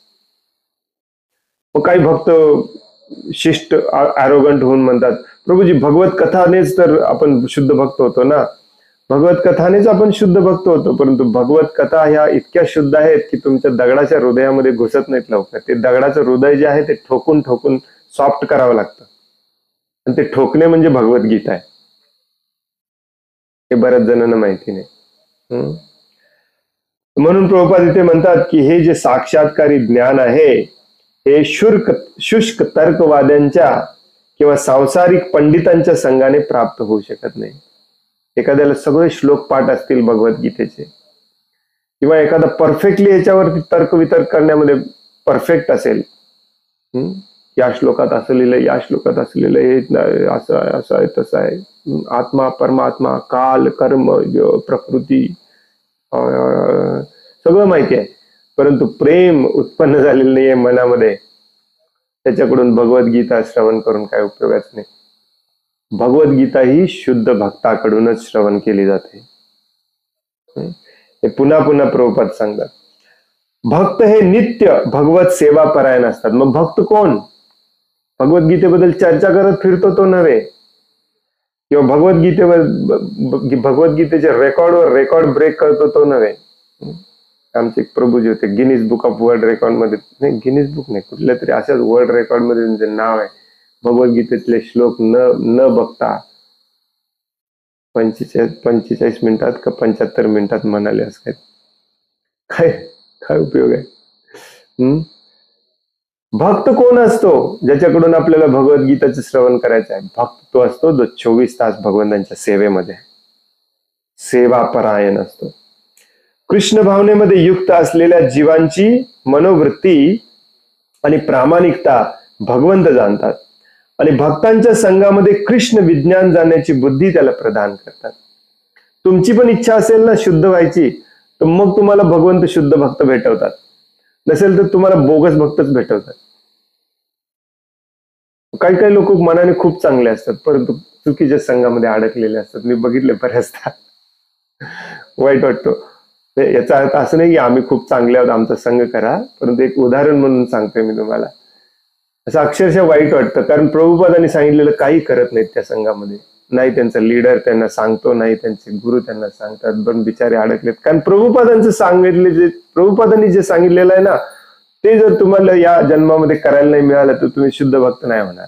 मग काही भक्त शिष्ट ॲरोगंट होऊन म्हणतात, प्रभूजी भगवत कथानेच तर आपण शुद्ध भक्त होतो ना, भगवत कथानेच आपण शुद्ध भक्त होतो. परंतु भगवत कथा ह्या इतक्या शुद्ध आहेत की तुमच्या दगडाच्या हृदयामध्ये घुसत नाहीत लवकर. ते दगडाचं हृदय जे आहे ते ठोकून ठोकून सॉफ्ट करावं लागतं, आणि ते ठोकणे म्हणजे भगवद्गीता आहे. हे बऱ्याच जणांना माहिती नाही. म्हणून प्रभुपाद इथे म्हणतात की हे जे साक्षात्कारी ज्ञान आहे हे शुष्क तर्कवाद्यांच्या किंवा सांसारिक पंडितांच्या संघाने प्राप्त होऊ शकत नाही. एखाद्याला सगळे श्लोक पाठ असतील भगवद्गीतेचे, किंवा एखादा परफेक्टली याच्यावरती तर्कवितर्क करण्यामध्ये परफेक्ट असेल, या श्लोकात असं लिहिलं, या श्लोकात असं लिहिलं, हे असं असं आहे, तसं आहे, आत्मा परमात्मा काल कर्म प्रकृती सगळं माहिती आहे, परंतु प्रेम उत्पन्न झालेलं नाहीये मनामध्ये, त्याच्याकडून भगवद्गीता श्रवण करून काय उपयोगाच नाही. भगवद्गीता ही शुद्ध भक्ताकडूनच श्रवण केली जाते. हे पुन्हा पुन्हा प्रभुपाद सांगतात. भक्त हे नित्य भगवत सेवा परायण असतात. मग भक्त कोण? भगवद्गीतेबद्दल चर्चा करत फिरतो तो नव्हे, किंवा भगवद्गीतेच्या रेकॉर्डवर रेकॉर्ड ब्रेक करतो तो नव्हे. आमचे एक प्रभू जे होते Guinness book of world record मध्ये, नाही गिनीज बुक नाही, कुठल्या तरी अशाच वर्ल्ड रेकॉर्ड मध्ये त्यांचे नाव आहे, भगवद्गीतेतले श्लोक न बघता 45 मिनिटात का 75 मिनिटात म्हणाले. असं काय काय उपयोग आहे? भक्त कोण असतो? ज्याच्याकडून आपल्याला भगवद्गीतेचं श्रवण करायचं आहे. भक्त तो असतो जो 24 तास भगवंतांच्या सेवेमध्ये सेवा परायण असतो. कृष्ण भावनेमध्ये युक्त असलेल्या जीवांची मनोवृत्ती आणि प्रामाणिकता भगवंत जाणतात, आणि भक्तांच्या संघामध्ये कृष्ण विज्ञान जाणण्याची बुद्धी त्याला प्रदान करतात. तुमची पण इच्छा असेल ना शुद्ध व्हायची, तर मग तुम्हाला भगवंत शुद्ध भक्त भेटवतात. नसेल तर तुम्हाला बोगस भक्तच भेटवतात. काही काही लोक मनाने खूप चांगले असतात, परंतु चुकीच्या संघामध्ये अडकलेले असतात. मी बघितले बऱ्याचदा, वाईट वाटतो. याचा अर्थ असं नाही की आम्ही खूप चांगले आहोत, आमचा संघ करा, परंतु एक उदाहरण म्हणून सांगतोय मी तुम्हाला. असं अक्षरशः वाईट वाटतं, कारण प्रभुपादांनी सांगितलेलं काही करत नाहीत त्या संघामध्ये. नाही त्यांचा लीडर त्यांना सांगतो, नाही त्यांचे गुरु त्यांना सांगतात, पण बिचारे अडकलेत. कारण प्रभुपादांनी जे सांगितलेलं आहे ना, ते जर तुम्हाला या जन्मामध्ये करायला नाही मिळालं तर तुम्ही शुद्ध भक्त नाही होणार.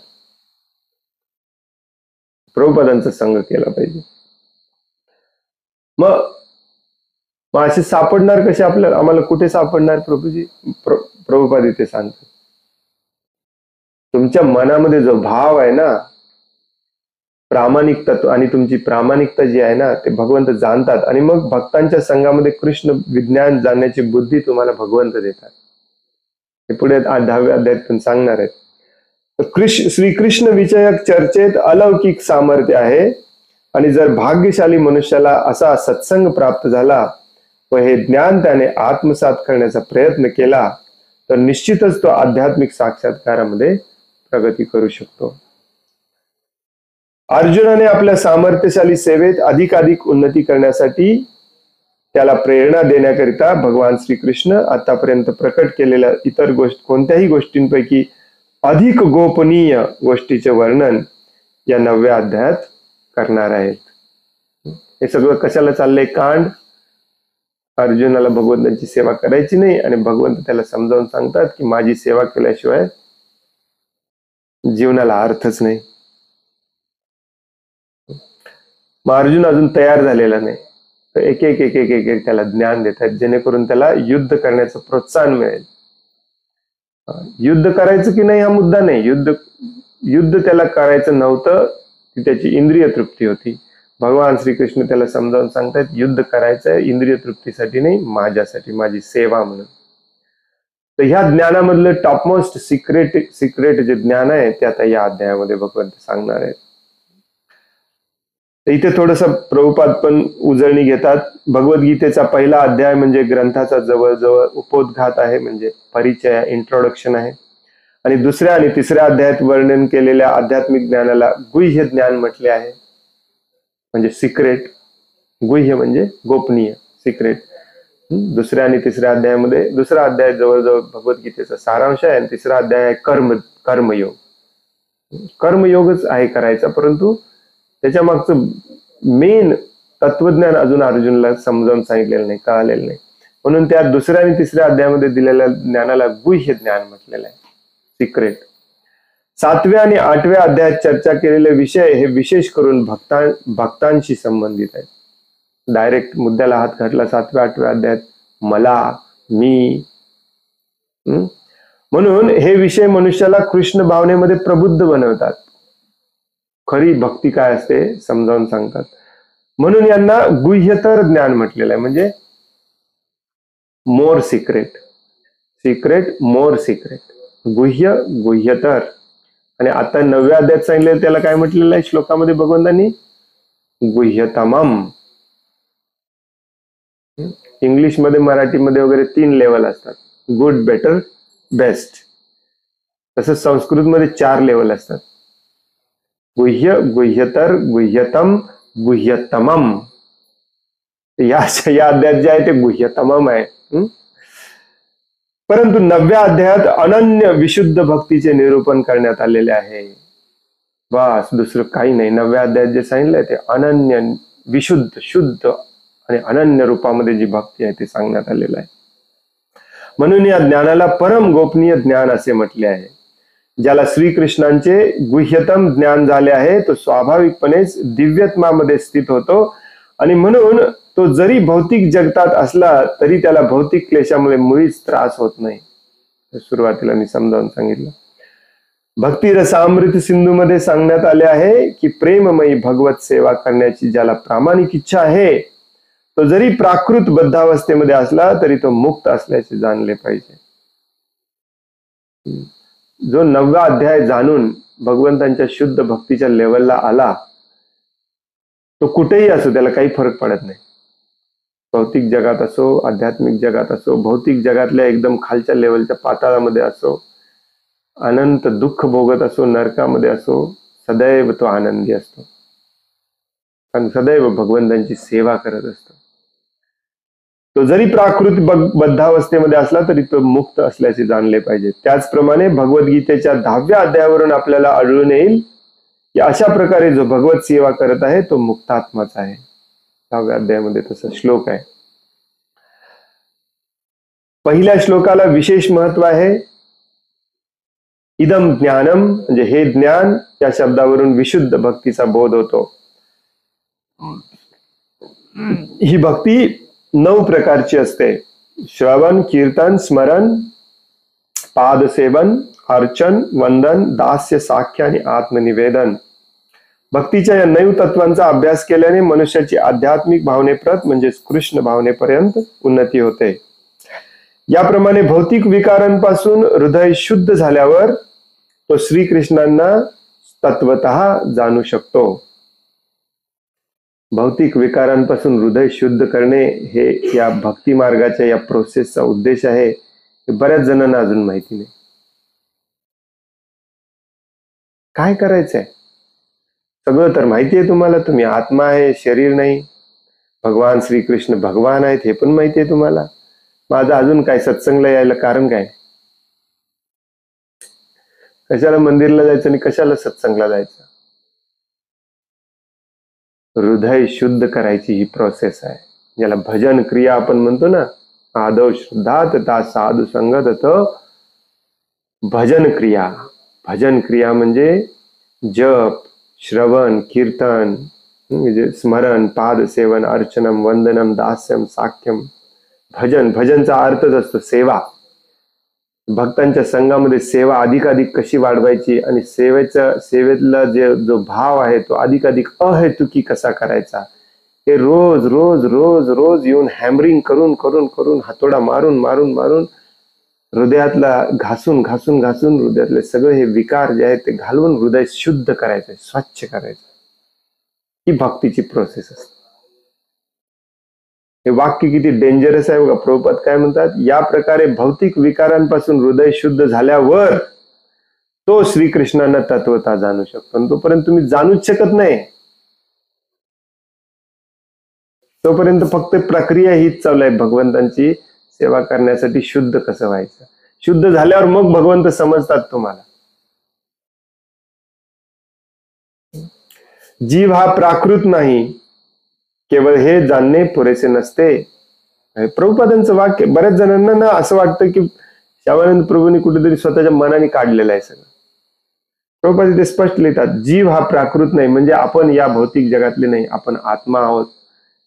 प्रभुपादांचा संघ केला पाहिजे. मग असे सापडणार कसे आपल्याला? आम्हाला कुठे सापडणार प्रभूजी? प्रभुपाद इथे सांगतात, तुमच्या मनामध्ये जो भाव आहे ना, प्रामाणिकता, आणि तुमची प्रामाणिकता जी आहे ना, ते भगवंत जाणतात, आणि मग भक्तांच्या संघामध्ये कृष्ण विज्ञान जाणण्याची बुद्धी तुम्हाला भगवंत देतात. हे पुढे 10व्या अध्यायात पण सांगणार आहेत. श्रीकृष्ण विषयक चर्चेत अलौकिक सामर्थ्य आहे, आणि जर भाग्यशाली मनुष्याला असा सत्संग प्राप्त झाला व हे ज्ञान त्याने आत्मसात करण्याचा प्रयत्न केला, तर निश्चितच तो आध्यात्मिक साक्षात्कारामध्ये प्रगती करू शकतो. अर्जुनाने आपल्या सामर्थ्यशाली सेवेत अधिकाधिक उन्नती करण्यासाठी त्याला प्रेरणा देण्याकरिता भगवान श्रीकृष्ण आतापर्यंत प्रकट केलेल्या इतर कोणत्याही गोष्टींपैकी अधिक गोपनीय गोष्टीचे वर्णन या 9व्या अध्यायात करणार आहेत. हे सगळं कशाला चाललंय? कांड. अर्जुनाला भगवंतांची सेवा करायची नाही, आणि भगवंत त्याला समजावून सांगतात की माझी सेवा केल्याशिवाय जीवनाला अर्थच नाही. मग अर्जुन अजून तयार झालेला नाही, तर एक एक एक एक एक त्याला ज्ञान देतात, जेणेकरून त्याला युद्ध करण्याचं प्रोत्साहन मिळेल. युद्ध करायचं की नाही हा मुद्दा नाही, युद्ध त्याला करायचं नव्हतं, ती त्याची इंद्रिय तृप्ती होती. भगवान श्रीकृष्ण त्याला समजावून सांगतात युद्ध करायचंय इंद्रिय तृप्तीसाठी नाही, माझ्यासाठी, माझी सेवा म्हणून. तर ह्या ज्ञानामधलं टॉपमोस्ट सिक्रेट जे ज्ञान आहे ते आता या अध्यायामध्ये भगवंत सांगणार आहेत. इथे थोडस प्रभुपाद पण उजळणी घेतात. भगवद्गीतेचा पहिला अध्याय म्हणजे ग्रंथाचा जवळजवळ उपोद्घात आहे, म्हणजे परिचय, इंट्रोडक्शन आहे. आणि दुसऱ्या आणि तिसऱ्या अध्यायात वर्णन केलेल्या आध्यात्मिक ज्ञानाला गुह्य ज्ञान म्हटले आहे, म्हणजे सिक्रेट. गुह्य म्हणजे गोपनीय, सिक्रेट. दुसऱ्या आणि तिसऱ्या अध्यायामध्ये, दुसरा अध्याय जवळजवळ भगवद्गीतेचा सारांश आहे, आणि तिसरा अध्याय आहे कर्मयोग. कर्मयोगच आहे करायचा, परंतु त्याच्या मागचं मेन तत्वज्ञान अजून अर्जुनला समजावून सांगितलेलं नाही, कळालेलं नाही. म्हणून त्या दुसऱ्या आणि तिसऱ्या अध्यायामध्ये दिलेल्या ज्ञानाला गुह्य ज्ञान म्हटलेलं आहे, सिक्रेट. 7व्या आणि 8व्या अध्यायात चर्चा केलेले विषय हे विशेष करून भक्तांशी संबंधित आहेत. डायरेक्ट मुद्द्याला हात घातला 7व्या 8व्या अध्यायात. मला, मी, म्हणून हे विषय मनुष्याला कृष्ण भावनेमध्ये प्रबुद्ध बनवतात. खरी भक्ती काय असते समजावून सांगतात. म्हणून यांना गुह्यतर ज्ञान म्हटलेलं आहे. म्हणजे मोर सिक्रेट, सिक्रेट मोर सिक्रेट, गुह्य गुह्यतर. आणि आता 9व्या अध्यायात सांगितलेलं त्याला काय म्हटलेलं आहे श्लोकामध्ये भगवंतांनी? गुह्यतमम. इंग्लिश मध्ये मराठीमध्ये वगैरे 3 लेवल असतात, गुड, बेटर, बेस्ट. तसं संस्कृत मध्ये 4 लेवल असतात, गुह्य, गुह्यतर, गुह्यतम, गुह्यतमम. या अध्यायात जे आहे ते गुह्यतमम आहे. परंतु 9व्या अध्यायात अनन्य विशुद्ध भक्तीचे निरूपण करण्यात आलेले आहे. बस दुसरं काही नाही. 9व्या अध्यायात जे सांगितलंय ते अनन्य विशुद्ध शुद्ध आणि अनन्य रूपामध्ये जी भक्ती आहे ते सांगण्यात आलेलं आहे. म्हणून या ज्ञानाला परम गोपनीय ज्ञान असे म्हटले आहे. ज्याला श्रीकृष्णांचे गुह्यतम ज्ञान झाले आहे तो स्वाभाविकपणेच दिव्यत्मामध्ये स्थित होतो. आणि म्हणून तो जरी भौतिक जगतात असला तरी त्याला भौतिक क्लेशामुळे मुळीच त्रास होत नाही. सुरुवातीला मी समजावून सांगितलं. भक्ती रसामृत सिंधू मध्ये सांगण्यात आले आहे की प्रेममयी भगवत सेवा करण्याची ज्याला प्रामाणिक इच्छा आहे तो जरी प्राकृत बद्धावस्थेमध्ये असला तरी तो मुक्त असल्याचे जाणले पाहिजे. जो 9वा अध्याय जाणून भगवंतांच्या शुद्ध भक्तीच्या लेवलला आला तो कुठेही असो त्याला काही फरक पडत नाही. भौतिक जगात असो, आध्यात्मिक जगात असो, भौतिक जगातल्या एकदम खालच्या लेवलच्या पाताळामध्ये असो, अनंत दुःख भोगत असो, नरकामध्ये असो, सदैव तो आनंदी असतो. कारण सदैव भगवंतांची सेवा करत असतो. तो जरी प्राकृत बद्धावस्थेमध्ये असला तरी तो मुक्त असल्याचे जाणले पाहिजे. त्याचप्रमाणे भगवद्गीतेच्या 10व्या अध्यायावरून आपल्याला आढळून येईल की अशा प्रकारे जो भगवत सेवा करत आहे तो मुक्तात्माच आहे. 10व्या अध्यायामध्ये तसा श्लोक आहे. पहिल्या श्लोकाला विशेष महत्व आहे. इदम ज्ञानम म्हणजे हे ज्ञान, या शब्दावरून विशुद्ध भक्तीचा बोध होतो. ही भक्ती 9 प्रकारची असते. श्रवण, कीर्तन, स्मरण, पादसेवन, अर्चन, वंदन, दास्य, साख्य आणि आत्मनिवेदन. भक्तीच्या या 9 तत्वांचा अभ्यास केल्याने मनुष्याची आध्यात्मिक भावनेप्रत म्हणजेच कृष्ण भावनेपर्यंत उन्नती होते. याप्रमाणे भौतिक विकारांपासून हृदय शुद्ध झाल्यावर तो श्रीकृष्णांना तत्वतः जाणू शकतो. भौतिक विकारांपासून हृदय शुद्ध करणे हे या भक्ती मार्गाच्या या प्रोसेसचा उद्देश आहे. हे बऱ्याच जणांना अजून माहिती नाही. काय करायचंय? सगळं तर माहिती आहे तुम्हाला. तुम्ही आत्मा आहे, शरीर नाही. भगवान श्रीकृष्ण भगवान आहेत हे पण माहिती आहे तुम्हाला. माझं अजून काय सत्संगला यायला कारण काय? कशाला मंदिरला जायचं आणि कशाला सत्संगला जायचं? हृदय शुद्ध करायची ही प्रोसेस आहे, ज्याला भजन क्रिया आपण म्हणतो ना. आदौ श्रद्धा तथा साधू संगत भजन क्रिया. भजन क्रिया म्हणजे जप, श्रवण, कीर्तन, म्हणजे स्मरण, पाद सेवन, अर्चनम, वंदनम, दास्यम, साख्यम. भजन, भजनचा अर्थच असतो सेवा. भक्तांच्या संघामध्ये सेवा अधिकाधिक कशी वाढवायची आणि सेवेतला जो भाव आहे तो अधिकाधिक अहेतुकी कसा करायचा, हे रोज रोज रोज रोज येऊन हॅमरिंग करून करून करून हातोडा मारून मारून मारून हृदयातला घासून घासून घासून हृदयातले सगळे हे विकार जे आहेत ते घालवून हृदय शुद्ध करायचं, स्वच्छ करायचं. ही भक्तीची प्रोसेस असते. हे वाक्य किती डेंजरस आहे बघा. प्रभुपाद काय म्हणतात? या प्रकारे भौतिक विकारांपासून हृदय शुद्ध झाल्यावर तो श्रीकृष्णांना तत्वता जाणू शकतो. तोपर्यंत तुम्ही जाणूच शकत नाही. तोपर्यंत फक्त प्रक्रिया हीच चालू आहे भगवंतांची सेवा करण्यासाठी. शुद्ध कसं व्हायचं? शुद्ध झाल्यावर मग भगवंत समजतात तुम्हाला. जीव हा प्राकृत नाही, केवळ हे जाणणे पुरेसे नसते. प्रभुपादांचं वाक्य बऱ्याच जणांना ना असं वाटतं की श्यामानंद प्रभूंनी कुठेतरी स्वतःच्या मनाने काढलेलं आहे सगळं. प्रभुपाद ते स्पष्ट लिहितात, जीव हा प्राकृत नाही म्हणजे आपण या भौतिक जगातले नाही, आपण आत्मा आहोत,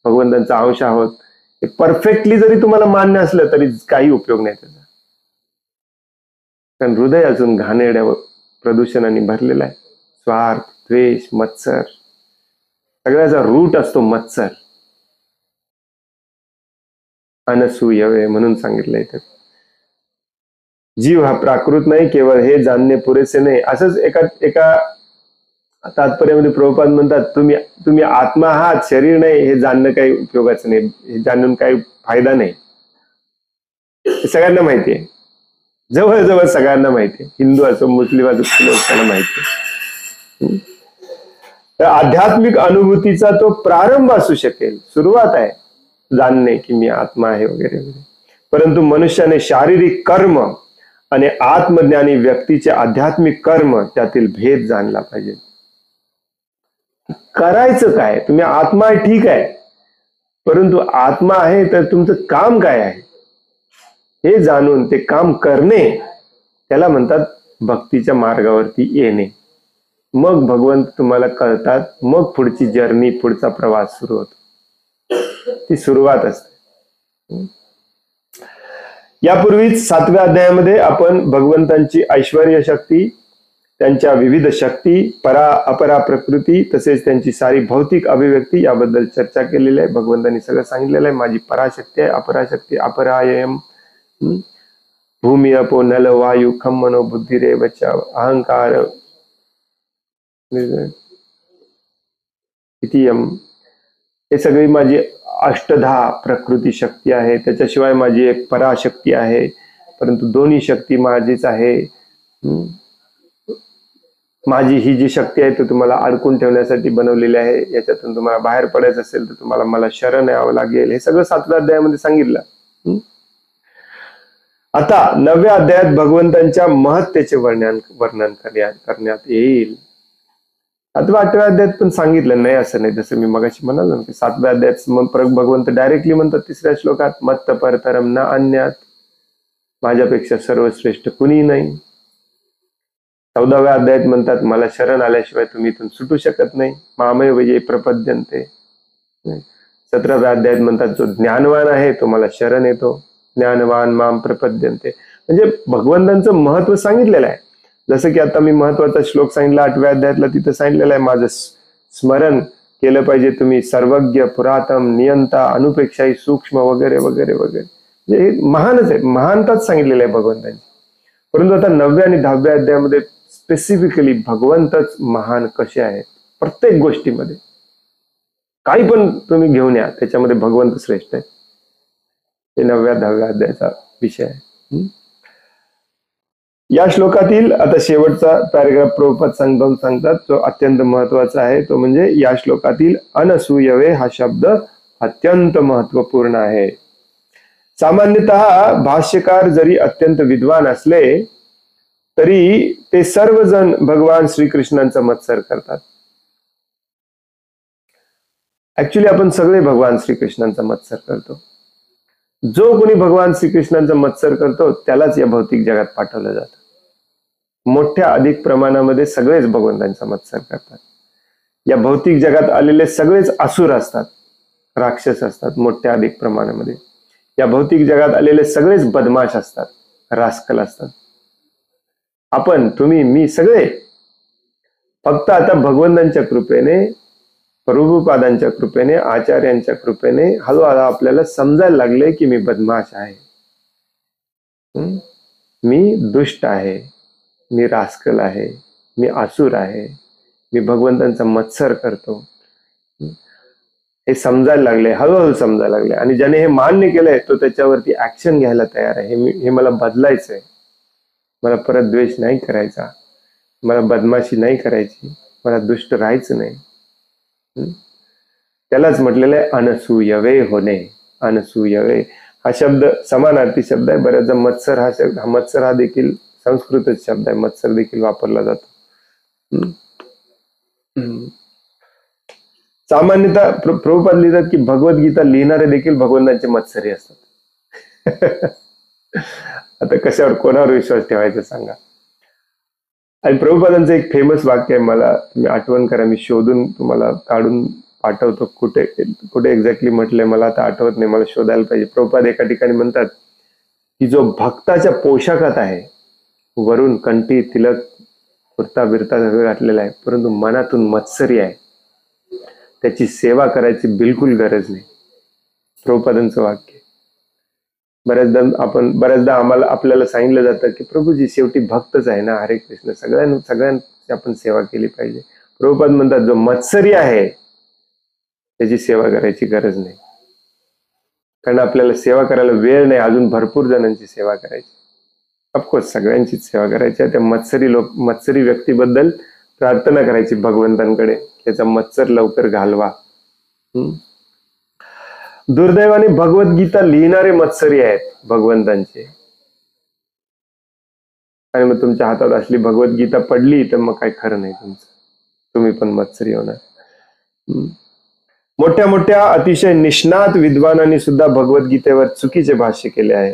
भगवंतांचा अंश आहोत. हे परफेक्टली जरी तुम्हाला मान्य असलं तरी काही उपयोग नाही त्याचा. कारण हृदय अजून घाणेरड्या व प्रदूषणाने भरलेलं आहे. स्वार्थ, द्वेष, मत्सर, सगळ्याचा रूट असतो मत्सर. अनसूयवे म्हणून सांगितलंय तर जीव हा प्राकृत नाही, केवळ हे जाणणे पुरेसे नाही. असंच एका एका तात्पर्यामध्ये प्रभुपाद म्हणतात, तुम्ही आत्मा आहात, शरीर नाही, हे जाणणं काही उपयोगाचं नाही, हे जाणून काही फायदा नाही. हे सगळ्यांना माहिती आहे, जवळजवळ सगळ्यांना माहिती आहे, हिंदू असो मुस्लिम असो लोकांना माहिती आहे. तर आध्यात्मिक अनुभूतीचा तो प्रारंभ असू शकेल, सुरुवात आहे जाणणे की मी आत्मा आहे वगैरे वगैरे. परंतु मनुष्याने शारीरिक कर्म आणि आत्मज्ञानी व्यक्तीचे आध्यात्मिक कर्म त्यातील भेद जाणला पाहिजे. करायचं काय? तुम्ही आत्मा आहे ठीक आहे, परंतु आत्मा आहे तर तुमचं काम काय आहे हे जाणून ते काम करणे, त्याला म्हणतात भक्तीच्या मार्गावरती येणे. मग भगवंत तुम्हाला कळतात, मग पुढची जर्नी, पुढचा प्रवास सुरू होतो. ती सुरुवात असते. यापूर्वीच 7व्या अध्यायामध्ये आपण भगवंतांची ऐश्वर्य शक्ती, त्यांच्या विविध शक्ती, परा अपरा प्रकृती, तसेच त्यांची सारी भौतिक अभिव्यक्ती याबद्दल चर्चा केलेली आहे. भगवंतांनी सगळं सांगितलेलं आहे. माझी पराशक्ती आहे, अपराशक्ती, अपरायम, भूमी अपो नल वायू खम मनो बुद्धी रे बच्चा अहंकार हे सगळी माझी अष्टधा प्रकृती शक्ती आहे. त्याच्याशिवाय माझी एक पराशक्ती आहे, परंतु दोन्ही शक्ती माझीच आहे. माझी ही जी शक्ती आहे ती तुम्हाला अडकून ठेवण्यासाठी बनवलेली आहे. याच्यातून तुम्हाला बाहेर पडायचं असेल तर तुम्हाला मला शरण यावं लागेल. हे सगळं 7व्या अध्यायामध्ये सांगितलं. आता 9व्या अध्यायात भगवंतांच्या महत्तेचे वर्णन करण्यात येईल. 7व्या 8व्या अध्यायात पण सांगितलं नाही असं नाही, जसं मी मगाशी म्हणालो की 7व्या अध्यायात मग भगवंत डायरेक्टली म्हणतात 3ऱ्या श्लोकात, मत्त परतरम न अन्यात, माझ्यापेक्षा सर्वश्रेष्ठ कुणी नाही. 14व्या अध्यायात म्हणतात मला शरण आल्याशिवाय तुम्ही इथून सुटू शकत नाही, मामय वये प्रपद्यन्ते. 17व्या अध्यायात म्हणतात जो ज्ञानवान आहे तो मला शरण येतो, ज्ञानवान माम प्रपद्यन्ते. म्हणजे भगवंतांचं महत्व सांगितलेलं आहे. जसं की आता मी महत्वाचा श्लोक सांगितला 8व्या अध्यायातला, तिथं सांगितलेलं आहे माझं स्मरण केलं पाहिजे तुम्ही, सर्वज्ञ, पुरातम, नियंता, अनुपेक्षाही सूक्ष्म वगैरे वगैरे वगैरे. म्हणजे हे महानच आहे, महानताच सांगितलेलं आहे भगवंतांची. परंतु आता 9व्या आणि 10व्या अध्यायामध्ये स्पेसिफिकली भगवंतच महान कसे आहेत. प्रत्येक गोष्टीमध्ये काही पण तुम्ही घेऊन या, त्याच्यामध्ये भगवंत श्रेष्ठ आहे. हे 9व्या 10व्या अध्यायाचा विषय आहे. या श्लोकातील आता शेवटचा पॅरेग्राफ प्रभुपाद सांगतात जो अत्यंत महत्वाचा आहे, तो म्हणजे या श्लोकातील अनसूयवे हा शब्द अत्यंत महत्वपूर्ण आहे. सामान्यतः भाष्यकार जरी अत्यंत विद्वान असले तरी ते सर्वजण भगवान श्रीकृष्णांचा मत्सर करतात. ऍक्च्युली आपण सगळे भगवान श्रीकृष्णांचा मत्सर करतो. जो कोणी भगवान श्रीकृष्णांचा मत्सर करतो त्यालाच या भौतिक जगात पाठवलं जातं. मोठ्या अधिक प्रमाणामध्ये सगळेच भगवंतांचा मत्सर करतात. या भौतिक जगात आलेले सगळेच असुर असतात, राक्षस असतात मोठ्या अधिक प्रमाणामध्ये. या भौतिक जगात आलेले सगळेच बदमाश असतात, रास्कल असतात. आपण, तुम्ही, मी सगळे फक्त आता भगवंतांच्या कृपेने, प्रभुपादांच्या कृपेने, आचार्यांच्या कृपेने हळूहळू आपल्याला समजायला लागले की मी बदमाश आहे, मी दुष्ट आहे, मी रास्कल आहे, मी आसुर आहे, मी भगवंतांचा मत्सर करतो. हे समजायला लागले, हळूहळू समजायला लागले. आणि ज्याने हे मान्य केलंय तो त्याच्यावरती ऍक्शन घ्यायला तयार आहे. हे मला बदलायचंय, मला परत द्वेष नाही करायचा, मला बदमाशी नाही करायची, मला दुष्ट राहायचं नाही. त्यालाच म्हटलेलं आहे अनसूयवे होणे. अनसूयवे हा शब्द समानार्थी शब्द आहे. बऱ्याचदा मत्सर हा शब्द, मत्सर हा देखील संस्कृतच शब्द आहे, मत्सर देखील वापरला जातो. सामान्यतः प्रभुपाद लिहितात की भगवद्गीता लिहिणारे देखील भगवंतांचे मत्सरी असतात. आता कशावर, कोणावर विश्वास ठेवायचा सांगा. आणि प्रभुपादांचं एक फेमस वाक्य आहे, मला तुम्ही आठवण करा, मी शोधून तुम्हाला काढून पाठवतो. कुठे कुठे एक्झॅक्टली म्हटलंय मला आता आठवत नाही, मला शोधायला पाहिजे. प्रभुपाद एका ठिकाणी म्हणतात की जो भक्ताच्या पोशाखात आहे वरून कंठी तिलक कुर्ता बिरता सगळं घातलेला आहे, परंतु मनातून मत्सरी आहे, त्याची सेवा करायची बिलकुल गरज नाही. प्रभुपादांचं वाक्य. बऱ्याचदा आम्हाला आपल्याला सांगितलं जातं की प्रभूजी शेवटी भक्तच आहे ना, हरे कृष्ण, सगळ्यांची आपण सेवा केली पाहिजे. प्रभुपाद म्हणतात जो मत्सरी आहे त्याची सेवा करायची गरज नाही, कारण आपल्याला सेवा करायला वेळ नाही, अजून भरपूर जणांची सेवा करायची. ऑफकोर्स सगळ्यांचीच सेवा करायची. त्या मत्सरी व्यक्तीबद्दल प्रार्थना करायची भगवंतांकडे, त्याचा मत्सर लवकर घालवा. दुर्दैवाने भगवद्गीता लिहिणारे मत्सरी आहेत भगवंतांचे, आणि मग तुमच्या हातात असली भगवद्गीता पडली तर मग काय खरं नाही तुमचं, तुम्ही पण मत्सरी होणार. मोठ्या मोठ्या अतिशय निष्णात विद्वानांनी सुद्धा भगवद्गीतेवर चुकीचे भाष्य केले आहे.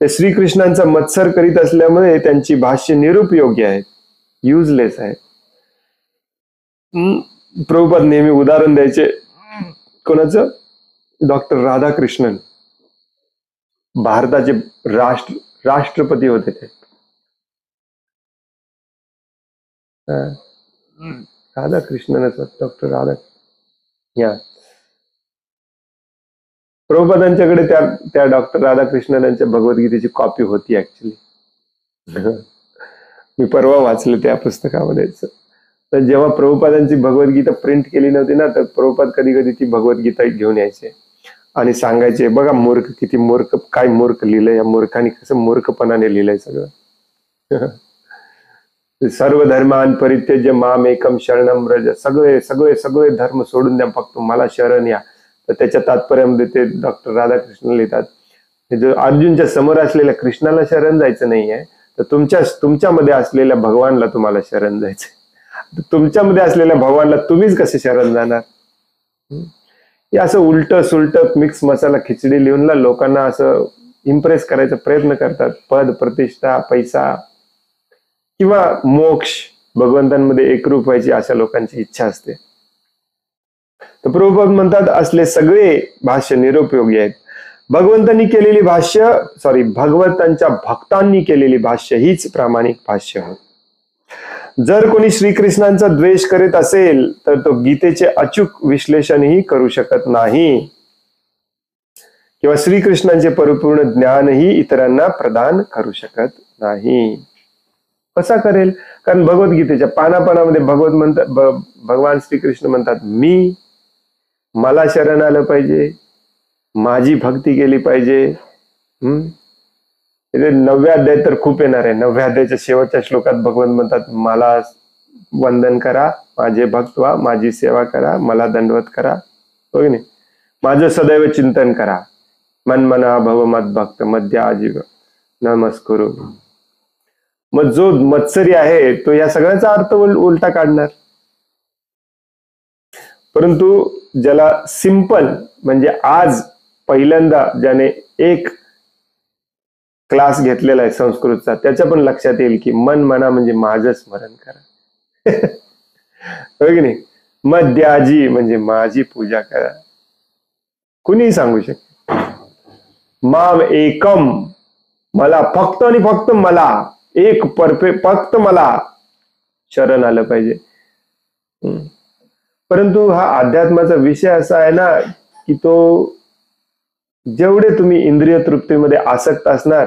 ते श्रीकृष्णांचा मत्सर करीत असल्यामुळे त्यांची भाष्य निरुपयोगी आहेत, युजलेस आहेत. प्रभुपाद नेहमी उदाहरण द्यायचे. कोणाचं? डॉक्टर राधाकृष्णन, भारताचे राष्ट्रपती होते ते. राधाकृष्णनच, डॉक्टर राधा. या प्रभुपादांच्याकडे त्या डॉक्टर राधाकृष्णनांच्या भगवद्गीतेची कॉपी होती ऍक्च्युली. मी परवा वाचलं त्या पुस्तकामध्ये. तर जेव्हा प्रभुपादांची भगवद्गीता प्रिंट केली नव्हती ना, तर प्रभुपाद कधी कधी ती भगवद्गीता घेऊन यायचे आणि सांगायचे, बघा मूर्ख, किती मूर्ख, काय मूर्ख लिहिलंय या मूर्खाने, कसं मूर्खपणाने लिहिलंय सगळं. सर्व धर्मान परित्यज्य माम एकम शरणम व्रज, सगळे सगळे सगळे धर्म सोडून द्या, फक्त मला शरण या. तर त्याच्या तात्पर्यामध्ये ते डॉक्टर राधाकृष्ण लिहितात, जो अर्जुनच्या समोर असलेल्या कृष्णाला शरण जायचं नाहीये, तर तुमच्यामध्ये असलेल्या भगवानला तुम्हाला शरण जायचं. तुमच्यामध्ये असलेल्या भगवानला तुम्हीच कसे शरण जाणार? हे असं उलट सुलट मिक्स मसाला खिचडी लिहून लोकांना असं इम्प्रेस करायचा प्रयत्न करतात. पद, प्रतिष्ठा, पैसा किंवा मोक्ष, भगवंतांमध्ये एकरूप व्हायची अशा लोकांची इच्छा असते. तर प्रभुपाद म्हणतात असले सगळे भाष्य निरुपयोगी आहेत. भगवंतांनी केलेली भगवंतांच्या भक्तांनी केलेली भाष्य हीच प्रामाणिक भाष्य होत. जर कोणी श्रीकृष्णांचा द्वेष करीत असेल तर तो गीतेचे अचूक विश्लेषणही करू शकत नाही किंवा श्रीकृष्णांचे परिपूर्ण ज्ञानही इतरांना प्रदान करू शकत नाही. कसा करेल? कारण भगवद्गीतेच्या पानापानामध्ये भगवान श्रीकृष्ण म्हणतात, मला शरण आलं पाहिजे, माझी भक्ती केली पाहिजे. 9व्या अध्याय तर खूप येणार आहे. 9व्या अध्यायाच्या शेवटच्या श्लोकात भगवंत म्हणतात, मला वंदन करा, माझे भक्त व्हा, माझी सेवा करा, मला दंडवत करा, हो की नाही, माझं सदैव चिंतन करा, मनमना भव मद भक्त मध्य आजीव नमस्कुरु. मग जो मत्सरी आहे तो या सगळ्याचा अर्थ उलटा काढणार. परंतु ज्याला सिंपल, म्हणजे आज पहिल्यांदा ज्याने एक क्लास घेतलेला आहे संस्कृतचा, त्याच्या पण लक्षात येईल की मन मना म्हणजे माझं स्मरण करा. हो की नाही? मध्याजी म्हणजे माझी पूजा करा. कुणीही सांगू शकते. माम एकम, मला फक्त आणि फक्त मला एक फक्त मला शरण आलं पाहिजे. परंतु हा अध्यात्माचा विषय असा आहे ना की तो जेवढे तुम्ही इंद्रिय तृप्तीमध्ये आसक्त असणार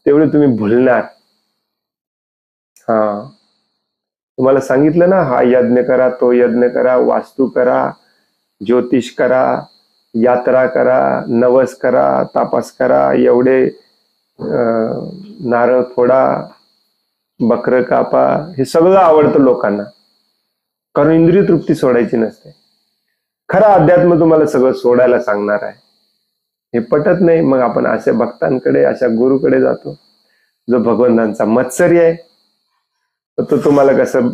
तेवढे तुम्ही भुलणार. तुम्हाला सांगितलं ना, हा यज्ञ करा, तो यज्ञ करा, वास्तू करा, ज्योतिष करा, यात्रा करा, नवस करा, तापस करा, एवढे नारळ फोडा, बकर कापा, हे सगळं आवडतं लोकांना, कारण इंद्रिय तृप्ती सोडायची नसते. खरा अध्यात्म तुम्हाला सगळं सोडायला सांगणार आहे. हे पटत नाही, मग आपण अशा भक्तांकडे, अशा गुरुकडे जातो जो भगवंतांचा मत्सरी आहे. तो तुम्हाला कसं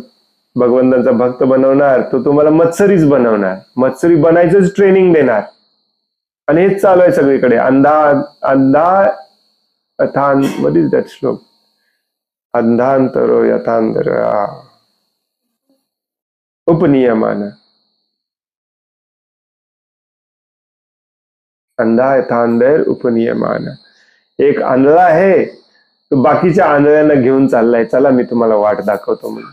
भगवंतांचा भक्त बनवणार? तो तुम्हाला मत्सरीच बनवणार, मत्सरी बनायचंच ट्रेनिंग देणार. आणि हेच चालू आहे सगळीकडे. अंधा अथान, what is that श्लोक? अंधांतरो यथांतर उपनियमान, अंधा यथांतर उपनियमान. एक अंधळा आहे तो बाकीच्या आंधळ्यांना घेऊन चाललाय, चला मी तुम्हाला वाट दाखवतो म्हणून.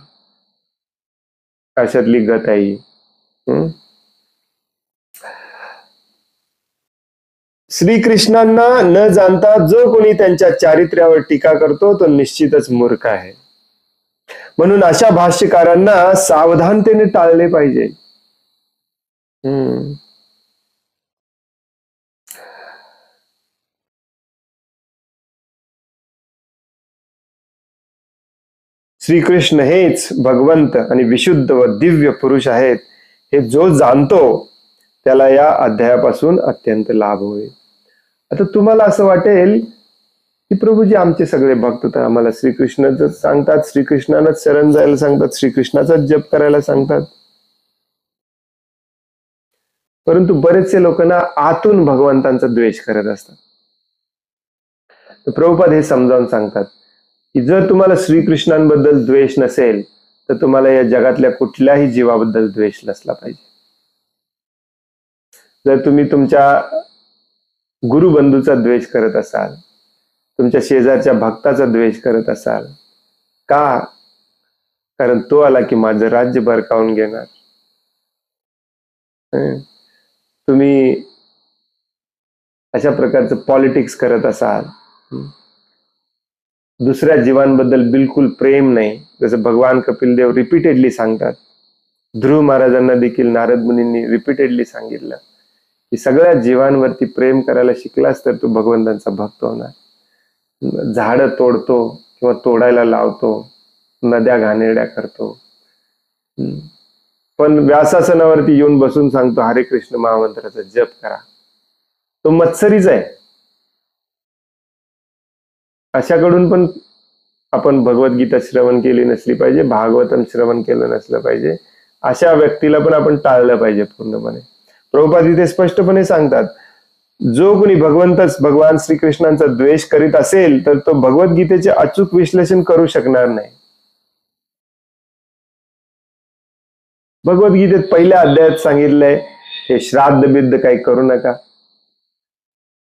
अशातली गत आहे ही. श्रीकृष्णांना न जाणता जो कोणी त्यांच्या चारित्र्यावर टीका करतो तो निश्चितच मूर्ख आहे. म्हणून अशा भाष्यकारांना सावधानतेने टाळले पाहिजे. श्रीकृष्ण हेच भगवंत आणि विशुद्ध व दिव्य पुरुष आहेत हे जो जाणतो त्याला या अध्यायापासून अत्यंत लाभ होईल. आता तुम्हाला असं वाटेल की प्रभूजी आमचे सगळे भक्त तर आम्हाला श्रीकृष्णच सांगतात, श्रीकृष्णानंच शरण जायला सांगतात, श्रीकृष्णाचाच जप करायला सांगतात. परंतु बरेचसे लोक ना आतून भगवंतांचा द्वेष करत असतात. तर प्रभुपाद हे समजावून सांगतात की जर तुम्हाला श्रीकृष्णांबद्दल द्वेष नसेल तर तुम्हाला या जगातल्या कुठल्याही जीवाबद्दल द्वेष नसला पाहिजे. जर तुम्ही तुमच्या गुरुबंधूचा द्वेष करत असाल, तुमच्या शेजारच्या भक्ताचा द्वेष करत असाल, का? कारण तो आला की माझं राज्य बरकावून घेणार. तुम्ही अशा प्रकारचं पॉलिटिक्स करत असाल, दुसऱ्या जीवांबद्दल बिलकुल प्रेम नाही, जसं भगवान कपिल देव रिपीटेडली सांगतात, ध्रुव महाराजांना देखील नारद मुनींनी रिपीटेडली सांगितलं की सगळ्या जीवांवरती प्रेम करायला शिकलास तर तू भगवंतांचा भक्त होणार. झाडं तोडतो किंवा तोडायला लावतो, नद्या घाणेरड्या करतो, पण व्यासासनावरती येऊन बसून सांगतो हरे कृष्ण महामंत्राचा जप करा, तो मत्सरीच आहे. अशाकडून पण आपण भगवद्गीता श्रवण केली नसली पाहिजे, भागवतम श्रवण केलं नसलं पाहिजे. अशा व्यक्तीला पण आपण टाळलं पाहिजे पूर्णपणे. प्रभुपाद इथे स्पष्टपणे सांगतात, जो कोणी भगवान श्रीकृष्णांचा द्वेष करीत असेल तर तो भगवद्गीतेचे अचूक विश्लेषण करू शकणार नाही. भगवद्गीतेत पहिल्या अध्यायात सांगितलंय हे श्राद्ध बिद्ध काही करू नका,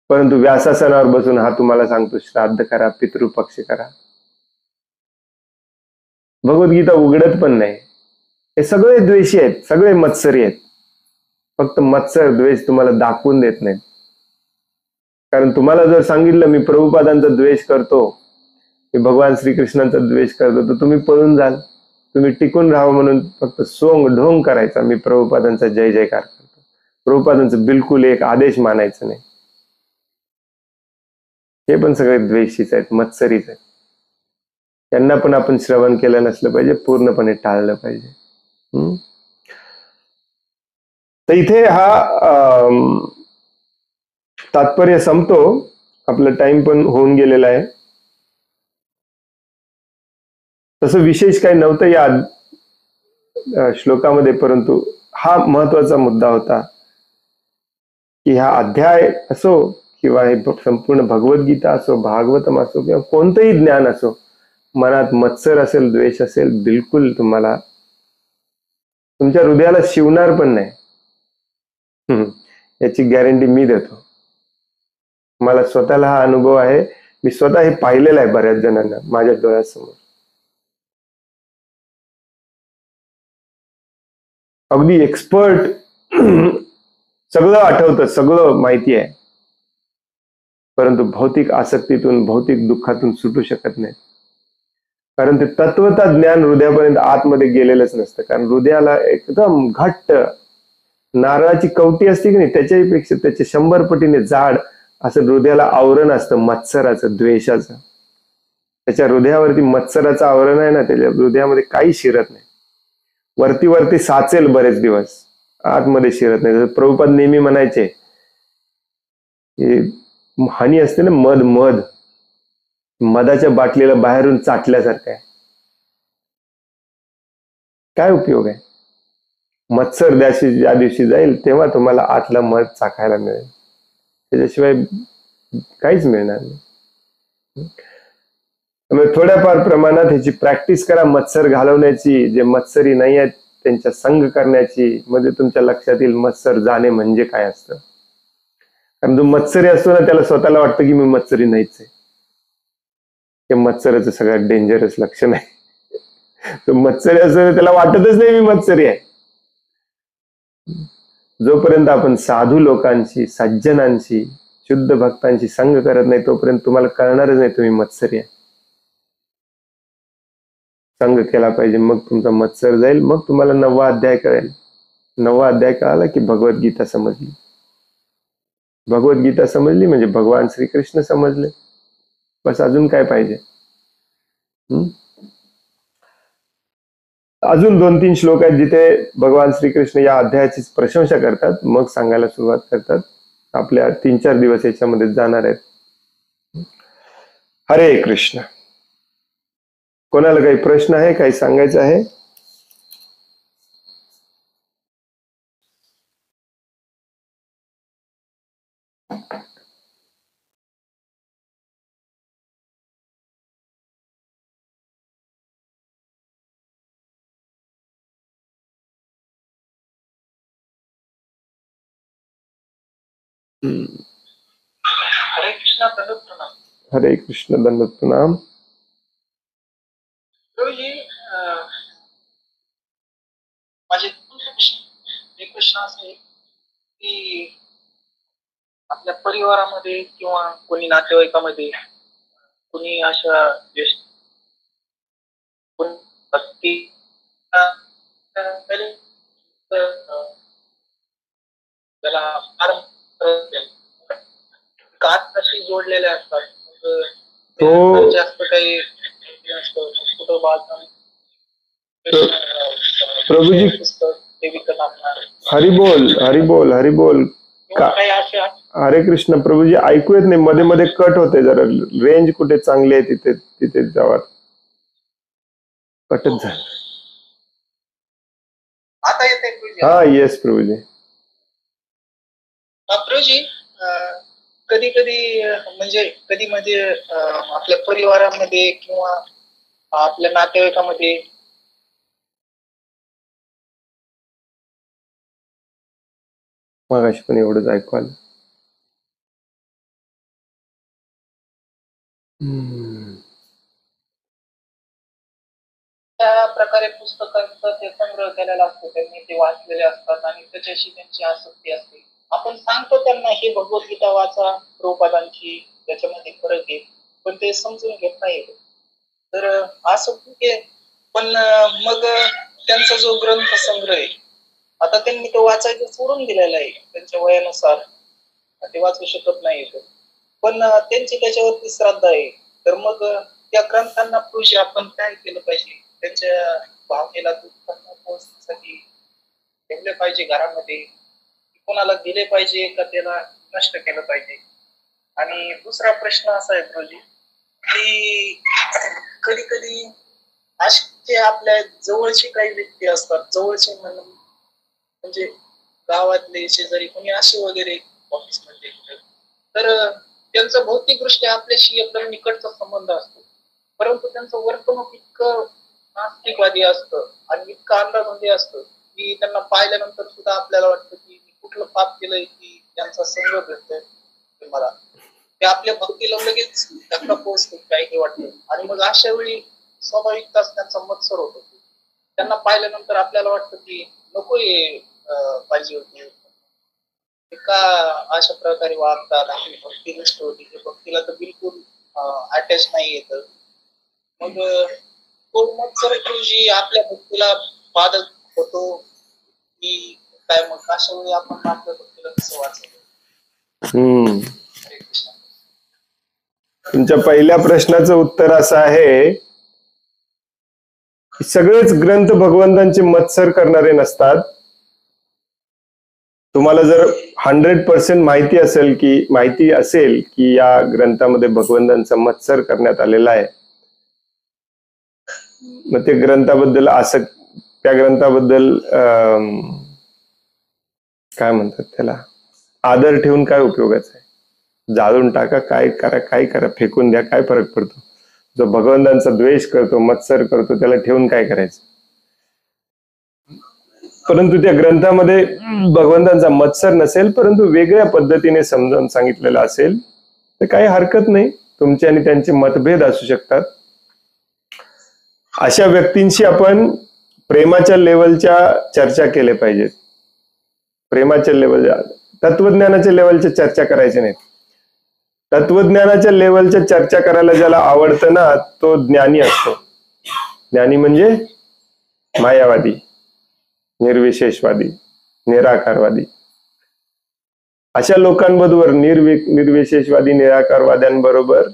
परंतु व्यासासनावर बसून हा तुम्हाला सांगतो श्राद्ध करा, पितृपक्ष करा. भगवद्गीता उघडत पण नाही. हे सगळे द्वेषी आहेत, सगळे मत्सरी आहेत. फक्त मत्सर द्वेष तुम्हाला दाखवून देत नाहीत. कारण तुम्हाला जर सांगितलं मी प्रभुपादांचा द्वेष करतो, मी भगवान श्रीकृष्णांचा द्वेष करतो, तर तुम्ही पळून जाल. तुम्ही टिकून राहावं म्हणून फक्त सोंग ढोंग करायचा, मी प्रभुपादांचा जय जयकार करतो. प्रभुपादांचं बिलकुल एक आदेश मानायचं नाही. हे पण सगळे द्वेषीच आहेत, मत्सरीच आहेत. त्यांना पण आपण श्रवण केलं नसलं पाहिजे, पूर्णपणे टाळलं पाहिजे. तर इथे हा तात्पर्य संपतो. आपला टाइम पण होऊन गेलेला आहे. तसं विशेष काही नव्हतं या श्लोकामध्ये, परंतु हा महत्वाचा मुद्दा होता की हा अध्याय असो किंवा हे संपूर्ण भगवद्गीता असो, भागवतम असो किंवा कोणतंही ज्ञान असो, मनात मत्सर असेल, द्वेष असेल, बिलकुल तुम्हाला तुमच्या हृदयाला शिवणार पण नाही. याची गॅरंटी मी देतो. मला स्वतःला हा अनुभव आहे. मी स्वतः हे पाहिलेलं आहे बऱ्याच जणांना माझ्या डोळ्यासमोर. अगदी एक्सपर्ट, सगळं आठवतं, सगळं माहिती आहे, परंतु भौतिक आसक्तीतून, भौतिक दुःखातून सुटू शकत नाही. कारण ते तत्वता ज्ञान हृदयापर्यंत आतमध्ये गेलेलंच नसतं. कारण हृदयाला एकदम घट्ट नारळाची कवटी असते की नाही, त्याच्याही पेक्षा त्याचे 100 पटीने जाड असं हृदयाला आवरण असतं मत्सराचं, द्वेषाचं. त्याच्या हृदयावरती मत्सराचं आवरण आहे ना, त्याच्या हृदयामध्ये काही शिरत नाही. वरती वरती साचेल बरेच दिवस, आतमध्ये शिरत नाही. प्रभुपाद नेहमी म्हणायचे, हानी असते ना, मध मधाच्या बाटलीला बाहेरून चाटल्यासारखं आहे. काय उपयोग आहे? मत्सर ज्या दिवशी जाईल तेव्हा तुम्हाला आतला मध चाखायला मिळेल, त्याच्याशिवाय काहीच मिळणार नाही. त्यामुळे थोड्याफार प्रमाणात ह्याची प्रॅक्टिस करा, मत्सर घालवण्याची. जे मत्सरी नाही आहेत त्यांच्या संग करण्याची. मध्ये तुमच्या लक्षात येईल मत्सर जाणे म्हणजे काय असतं. कारण जो मत्सरी असतो ना, त्याला स्वतःला वाटतं की मी मत्सरी नाहीच आहे. हे मत्सराचं सगळ्यात डेंजरस लक्षण आहे. तो मत्सरी असं त्याला वाटतच नाही मी मत्सरी आहे. जोपर्यंत आपण साधू लोकांशी, सज्जनांशी, शुद्ध भक्तांशी संग करत नाही तोपर्यंत तुम्हाला कळणारच नाही तुम्ही मत्सरी आहे. संग केला पाहिजे, मग तुमचा मत्सर जाईल, मग तुम्हाला 9वा अध्याय कळेल. 9वा अध्याय कळाला की भगवद्गीता समजली. भगवद्गीता समजली म्हणजे भगवान श्रीकृष्ण समजले. बस अजून काय पाहिजे. अजून 2-3 श्लोक आहेत जिथे भगवान श्रीकृष्ण या अध्यायाची प्रशंसा करतात, मग सांगायला सुरुवात करतात. आपल्या 3-4 दिवस याच्यामध्ये जाणार आहेत. हरे कृष्ण. कोणाला काही प्रश्न आहे, काही सांगायचं आहे?
हरे कृष्ण दंडवत प्रणाम.
हरे कृष्ण दंडवत प्रणाम.
प्रभूजी, माझे एक प्रश्न असे आहे की आपल्या परिवारामध्ये किंवा कोणी नातेवाईकामध्ये कोणी अशा ज्येष्ठ व्यक्ती त्याला कशी जोडलेले असतात,
तो
जास्त काही
प्रभूजी
ते विकत आणणार.
हरिबोल हरिबोल हरिबोल. हरे कृष्ण. प्रभूजी ऐकू येत नाही, मध्ये मध्ये कट होते. जरा रेंज कुठे चांगली आहे तिथे तिथे जावा. कटच झालं.
आता येते.
हा येस प्रभूजी.
प्रभूजी, कधी कधी म्हणजे आपल्या परिवारामध्ये किंवा आपल्या नातेवाईकामध्ये
मगाशी पण एवढंच ऐकू आलं.
त्या प्रकारे पुस्तकांचा ते संग्रह केलेला असतो, त्यांनी ते वाचलेले असतात आणि त्याच्याशी त्यांची आसक्ती असते. आपण सांगतो त्यांना हे भगवद्गीता वाचा, प्रभुपादांची त्याच्यामध्ये फरक आहे, पण ते समजून घेत नाही. तर असं ठीक आहे, पण मग त्यांचा जो ग्रंथ संग्रह आहे आता त्यांनी तो वाचायचं सोडून दिलेला आहे. त्यांच्या वयानुसार ते वाचू शकत नाही, पण त्यांची त्याच्यावरती श्रद्धा आहे. तर मग त्या ग्रंथांना पुढे आपण काय केलं पाहिजे? त्यांच्या भावनेला दुःखांना पोहोचण्यासाठी ठेवले पाहिजे घरामध्ये, कोणाला दिले पाहिजे का त्याला नष्ट केलं पाहिजे? आणि दुसरा प्रश्न असा आहे प्रभूजी की कधी कधी असे आपल्या जवळचे काही व्यक्ती असतात, जवळचे म्हणजे गावातले शेजारी कोणी असे वगैरे ऑफिसमध्ये, तर त्यांचा भौतिकदृष्ट्या आपल्याशी एकदम निकटचा संबंध असतो, परंतु त्यांचं वर्तणूक इतकं नास्तिकवादी असतं आणि इतकं अंधाधुंदी असतं की त्यांना पाहिल्यानंतर सुद्धा आपल्याला वाटतं की कुठलं पाप केलंय की त्यांचा संग भेटतोय मला, ते आपल्या भक्तीला लगेच धक्का पोहोचतो काही वाटतं. आणि मग अशा वेळी स्वाभाविकताच त्यांचा मत्सर होतो. त्यांना पाहिल्यानंतर आपल्याला वाटतं की नको पाहिजे होती, का अशा प्रकारे वागतात, आपली भक्ती नष्ट होती, भक्तीला तर बिलकुल अटॅच नाही येत. मग तो मत्सर जी आपल्या भक्तीला बाधक होतो की काय? मग अशा वेळी आपण आपल्या भक्तीला कसं वाचायचं?
तुमच्या पहिल्या प्रश्नाचं उत्तर असं आहे की सगळेच ग्रंथ भगवंतांचे मत्सर करणारे नसतात. तुम्हाला जर 100% माहिती असेल की या ग्रंथामध्ये भगवंतांचा मत्सर करण्यात आलेला आहे, मग ते ग्रंथाबद्दल त्या ग्रंथाबद्दल काय म्हणतात त्याला, आदर ठेवून काय उपयोगाचं आहे? जाळून टाका, काय करा, फेकून द्या, काय फरक पडतो? जो भगवंतांचा द्वेष करतो, मत्सर करतो, त्याला ठेवून काय करायचं? परंतु त्या ग्रंथामध्ये भगवंतांचा मत्सर नसेल, परंतु वेगळ्या पद्धतीने समजावून सांगितलेलं असेल तर काही हरकत नाही. तुमचे आणि त्यांचे मतभेद असू शकतात. अशा व्यक्तींशी आपण प्रेमाच्या लेवलच्या चर्चा केले पाहिजेत. प्रेमाच्या लेवलच्या, तत्वज्ञानाच्या लेवलच्या चर्चा करायच्या नाहीत. तत्वज्ञानाच्या लेवलच्या चर्चा करायला ज्याला आवडतं ना, तो ज्ञानी असतो. ज्ञानी म्हणजे मायावादी, निर्विशेषवादी, निराकारवादी. अशा लोकांबरोबर निर्विशेषवादी, निराकारवाद्यांबरोबर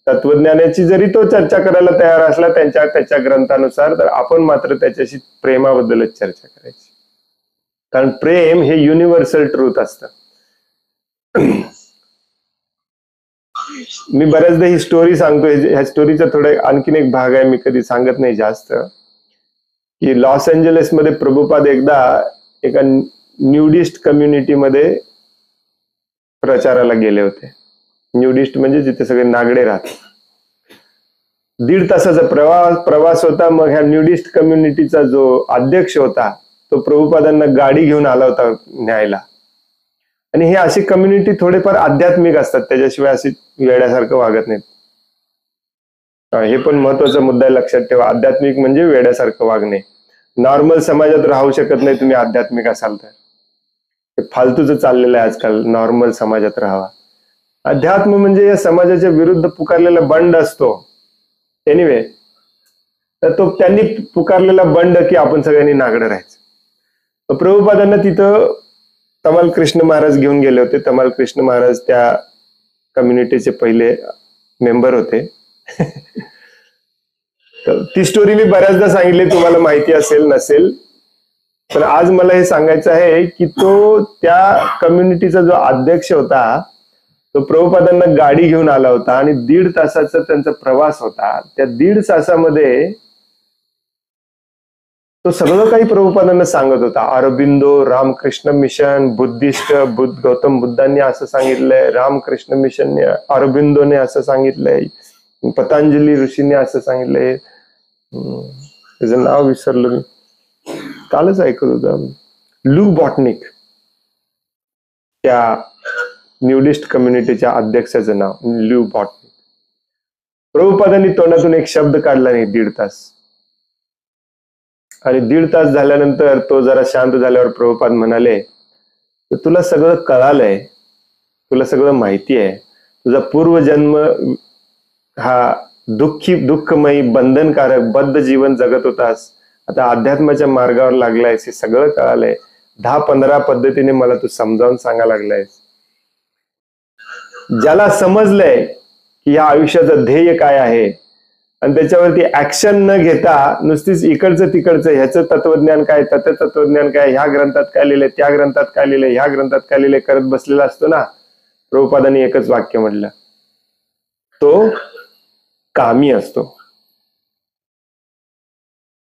तत्वज्ञानाची जरी तो चर्चा करायला तयार असला त्याच्या ग्रंथानुसार, तर आपण मात्र त्याच्याशी प्रेमाबद्दलच चर्चा करायची. कारण प्रेम हे युनिव्हर्सल ट्रूथ असतं. मी बऱ्याचदा ही स्टोरी सांगतो. ह्या स्टोरीचा थोडा आणखीन एक भाग आहे, मी कधी सांगत नाही जास्त, की लॉस एंजलिस मध्ये प्रभुपाद एकदा एका न्यूडिस्ट कम्युनिटीमध्ये प्रचाराला गेले होते. न्यूडिस्ट म्हणजे जिथे सगळे नागडे राहतात. 1.5 तासाचा प्रवास होता. मग ह्या न्यूडिस्ट कम्युनिटीचा जो अध्यक्ष होता तो प्रभुपादांना गाडी घेऊन आला होता न्यायला. आणि हे अशी कम्युनिटी थोडेफार आध्यात्मिक असतात, त्याच्याशिवाय अशी वेड्यासारखं वागत नाहीत. हे पण महत्वाचा मुद्दा आहे, लक्षात ठेवा. आध्यात्मिक म्हणजे वेड्यासारखं वागणे. नॉर्मल समाजात राहू शकत नाही तुम्ही आध्यात्मिक असाल तर. हे फालतूच चाललेलं आहे आजकाल, नॉर्मल समाजात राहावा. अध्यात्म म्हणजे या समाजाच्या विरुद्ध पुकारलेला बंड असतो. एनिवे, तर तो त्यांनी पुकारलेला बंड की आपण सगळ्यांनी नागडं राहायचं. प्रभुपादांना तिथं तमाल कृष्ण महाराज घेऊन गेले होते. तमाल कृष्ण महाराज त्या कम्युनिटीचे पहिले मेंबर होते. ती स्टोरी मी बऱ्याचदा सांगितली, तुम्हाला माहिती असेल नसेल. पण आज मला हे सांगायचं आहे की तो त्या कम्युनिटीचा जो अध्यक्ष होता तो प्रभुपादांना गाडी घेऊन आला होता आणि 1.5 तासाचा त्यांचा प्रवास होता. त्या 1.5 तासामध्ये तो सगळं काही प्रभुपादांना सांगत होता. अरबिंदो, रामकृष्ण मिशन, बुद्धिस्ट, गौतम बुद्धांनी असं सांगितलंय, रामकृष्ण मिशनने, अरबिंदोने असं सांगितलंय, पतंजली ऋषीने असं सांगितलंय. त्याचं नाव विसरलो मी, कालच ऐकत होतं. लू बॉटनिक, त्या न्यूडिस्ट कम्युनिटीच्या अध्यक्षाचं नाव लू बॉटनिक. प्रभुपादांनी तोंडातून एक शब्द काढला नाही 1.5 तास. आणि 1.5 तास झाल्यानंतर तो जरा शांत झाल्यावर प्रभुपाद म्हणाले, तुला सगळं कळालंय, तुला सगळं माहिती आहे. तुझा पूर्वजन्म हा दुःखमयी, बंधनकारक, बद्ध जीवन जगत होतास. आता अध्यात्माच्या मार्गावर लागलायस, हे सगळं कळालंय. 10-15 पद्धतीने मला तू समजावून सांगा लागलायस. ज्याला समजलंय की या आयुष्याचं ध्येय काय आहे आणि त्याच्यावरती ऍक्शन न घेता नुसतीच इकडचं तिकडचं, ह्याचं तत्वज्ञान काय, त्याचं तत्वज्ञान काय, ह्या ग्रंथात काय लिहिलंय, त्या ग्रंथात काय लिहिलंय, ह्या ग्रंथात काय लिहिलंय करत बसलेला असतो ना, प्रभुपादांनी एकच वाक्य म्हटलं, तो कामी असतो.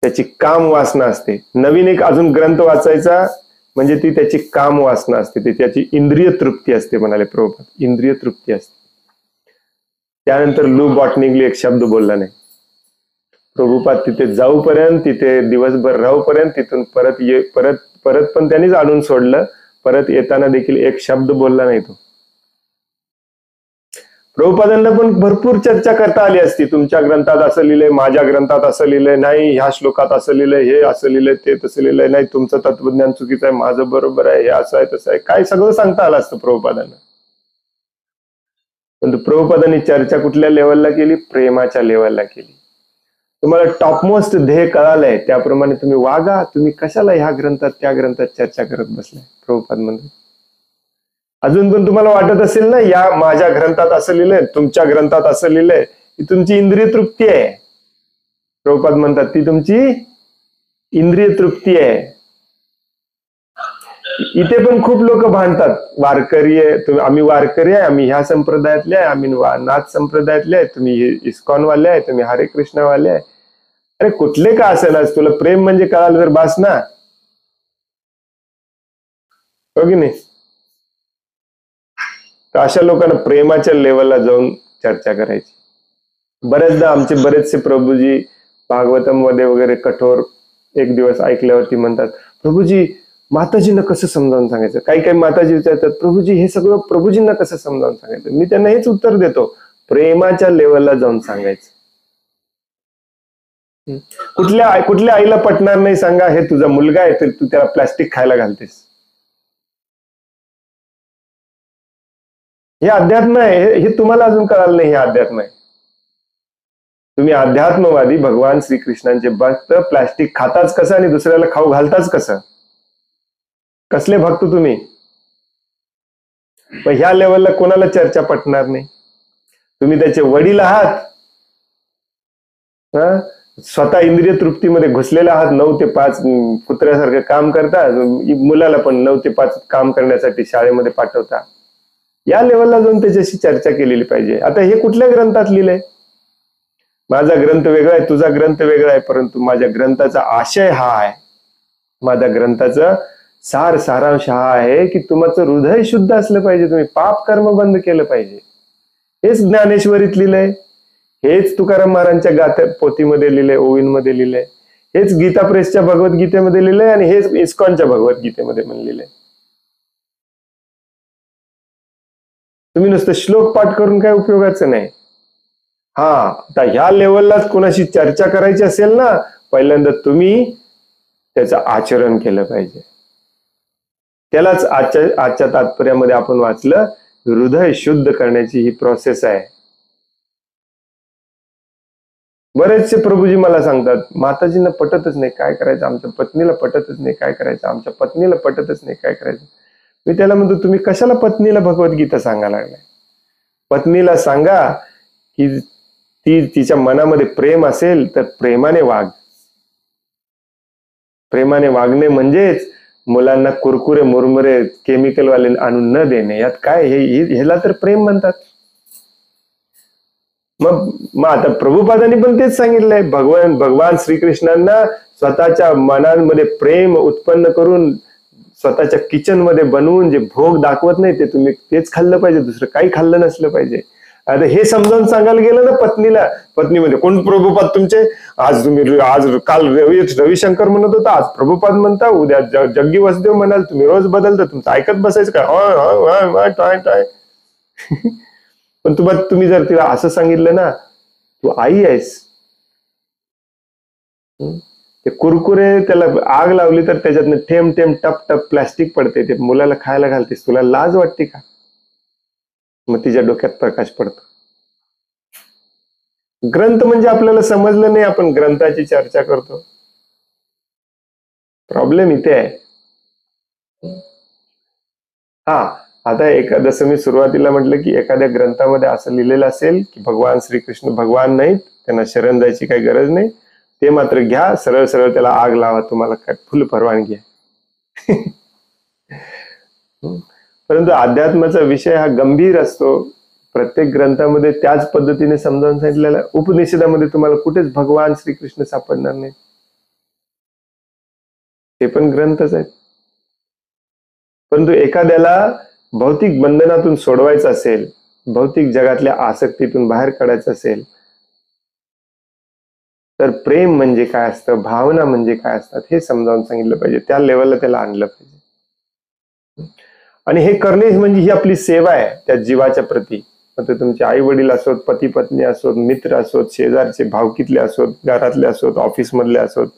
त्याची काम वासना असते. नवीन एक अजून ग्रंथ वाचायचा म्हणजे ती त्याची काम वासना असते, ती त्याची इंद्रिय तृप्ती असते, म्हणाले प्रभुपाद. इंद्रिय तृप्ती असते. त्यानंतर लू बॉटनिकली एक शब्द बोलला नाही. प्रभुपाद तिथे जाऊपर्यंत, तिथे दिवसभर राहूपर्यंत, तिथून परत पण त्यांनीच आणून सोडलं. परत येताना देखील एक शब्द बोलला नाही तो. प्रभुपादांना पण भरपूर चर्चा करता आली असती. तुमच्या ग्रंथात असं लिहिलंय, माझ्या ग्रंथात असं लिहिलंय नाही, ह्या श्लोकात असं लिहिलंय, हे असं लिहिलंय, ते तसं लिहिलंय नाही, तुमचं तत्वज्ञान चुकीचं आहे, माझं बरोबर आहे, हे असं आहे तसं आहे, काय सगळं सांगता आलं असतं प्रभुपादांना. पण प्रभुपादांनी चर्चा कुठल्या लेवलला केली? प्रेमाच्या लेवलला केली. तुम्हाला टॉपमोस्ट ध्येय कळालंय, त्याप्रमाणे तुम्ही वागा. तुम्ही कशाला ह्या ग्रंथात त्या ग्रंथात चर्चा करत बसलाय? प्रभुपाद म्हणतात. अजून पण तुम्हाला वाटत असेल ना, या माझ्या ग्रंथात असं लिहिलंय, तुमच्या ग्रंथात असं लिहिलंय, ही तुमची इंद्रिय तृप्ती आहे. प्रभुपाद म्हणतात ती तुमची इंद्रिय तृप्ती आहे. इथे पण खूप लोक भांडतात, वारकरी आहे, आम्ही वारकरी आहे, आम्ही ह्या संप्रदायातले आहे, आम्ही नाथ संप्रदायातले आहे, तुम्ही इस्कॉन वाले आहे, तुम्ही हरे कृष्ण वाले आहे. अरे कुठले का असेल, तुला प्रेम म्हणजे कळालं तर बास ना, हो की नाही? तर अशा लोकांना प्रेमाच्या लेवलला जाऊन चर्चा करायची. बरेचदा आमचे बरेचसे प्रभूजी भागवतम मध्ये वगैरे कठोर एक दिवस ऐकल्यावरती म्हणतात, प्रभूजी माताजींना कसं समजावून सांगायचं? काही काही माताजी विचारतात, प्रभूजी हे सगळं प्रभूजींना कसं समजावून सांगायचं? मी त्यांना हेच उत्तर देतो, प्रेमाच्या लेवलला जाऊन सांगायचं. कुठल्या आईला पटणार नाही सांगा, हे तुझा मुलगा आहे तर तू त्याला प्लास्टिक खायला घालतेस. हे अध्यात्म आहे. हे तुम्हाला अजून कळालं नाही, हे अध्यात्म आहे. तुम्ही अध्यात्मवादी, भगवान श्रीकृष्णांचे भक्त, प्लास्टिक खाताच कसं आणि दुसऱ्याला खाऊ घालताच कसं? कसले भक्त तुम्ही? पण ह्या लेवलला कोणाला चर्चा पटणार नाही. तुम्ही त्याचे वडील आहात, स्वतः इंद्रिय तृप्तीमध्ये घुसलेले आहात, 9 ते 5 कुत्र्यासारखं काम करता, मुलाला पण 9 ते 5 काम करण्यासाठी शाळेमध्ये पाठवता. या लेवलला जाऊन त्याच्याशी चर्चा केलेली पाहिजे. आता हे कुठल्या ग्रंथात लिहिलंय? माझा ग्रंथ वेगळा आहे, तुझा ग्रंथ वेगळा आहे, परंतु माझ्या ग्रंथाचा आशय हा आहे, माझ्या ग्रंथाचा सारांश हा आहे की तुमचं हृदय शुद्ध असलं पाहिजे, तुम्ही पाप कर्म बंद केलं पाहिजे. हेच ज्ञानेश्वरीत लिहिलंय, हेच तुकाराम महाराजांच्या गाथा पोथीमध्ये लिहिलंय, ओवींमध्ये लिहिलंय, हेच गीता प्रेसच्या भगवद्गीतेमध्ये लिहिलंय आणि हेच इस्कॉनच्या भगवद्गीतेमध्ये पण लिहिलंय. तुम्ही नुसतं श्लोक पाठ करून काय उपयोगाचं नाही. आता ह्या लेवललाच कोणाशी चर्चा करायची असेल ना, पहिल्यांदा तुम्ही त्याचं आचरण केलं पाहिजे. त्यालाच आजच्या तात्पर्यामध्ये आपण वाचलं, हृदय शुद्ध करण्याची ही प्रोसेस आहे. बरेचसे प्रभूजी मला सांगतात, माताजींना पटतच नाही, काय करायचं, आमच्या पत्नीला पटतच नाही, काय करायचं, आमच्या पत्नीला पटतच नाही, काय करायचं. मी त्याला म्हणतो, तुम्ही कशाला पत्नीला भगवद्गीता सांगायला लागलाय? पत्नीला सांगा की तिच्या मनामध्ये प्रेम असेल तर प्रेमाने वाग. प्रेमाने वागणे म्हणजेच मुलांना कुरकुरे मुरमुरे केमिकल वाले आणून न देणे. यात काय, ह्याला तर प्रेम म्हणतात. मग आता प्रभुपादांनी पण तेच सांगितलंय. भगवान श्रीकृष्णांना स्वतःच्या मनांमध्ये प्रेम उत्पन्न करून स्वतःच्या किचन मध्ये बनवून जे भोग दाखवत नाही ते तुम्ही तेच खाल्लं पाहिजे, दुसरं काही खाल्लं नसलं पाहिजे. आता हे समजावून सांगायला गेलं ना पत्नीला, पत्नीमध्ये कोण प्रभुपाद तुमचे? आज काल रविशंकर म्हणत होता, आज प्रभुपाद म्हणता, उद्या जग्गी वसुदेव म्हणाल, तुम्ही रोज बदलता, तुमचं ऐकत बसायचं काय? पण तुम्ही जर तिला असं सांगितलं ना, तू आई आहेस, ते कुरकुरे त्याला आग लावली तर त्याच्यातनं थेंब थेंब टप टप प्लास्टिक पडते, ते मुलाला खायला घालतेस, तुला लाज वाटते का? मग तिच्या डोक्यात प्रकाश पडतो. ग्रंथ म्हणजे आपल्याला समजलं नाही, आपण ग्रंथाची चर्चा करतो. प्रॉब्लेम इथे आहे. आता जसं मी सुरुवातीला म्हटलं की एखाद्या ग्रंथामध्ये असं लिहिलेलं असेल की भगवान श्रीकृष्ण भगवान नाहीत, त्यांना शरण जायची काही गरज नाही, ते मात्र घ्या, सरळ सरळ त्याला आग लावा, तुम्हाला काय फुल परवानगी आहे. परंतु अध्यात्माचा विषय हा गंभीर असतो. प्रत्येक ग्रंथामध्ये त्याच पद्धतीने समजावून सांगितलेला. उपनिषदामध्ये तुम्हाला कुठेच भगवान श्रीकृष्ण सापडणार नाही, ते पण ग्रंथच आहेत. परंतु एखाद्याला भौतिक बंधनातून सोडवायचं असेल, भौतिक जगातल्या आसक्तीतून बाहेर काढायचं असेल, तर प्रेम म्हणजे काय असतं, भावना म्हणजे काय असतात हे समजावून सांगितलं पाहिजे. त्या लेवलला त्याला आणलं पाहिजे. आणि हे करणे म्हणजे ही आपली सेवा आहे त्या जीवाच्या प्रती. मग ते तुमचे आई वडील असोत, पती पत्नी असोत, मित्र असोत, शेजारचे भावकीतले असोत, घरातले असोत, ऑफिस मधले असोत,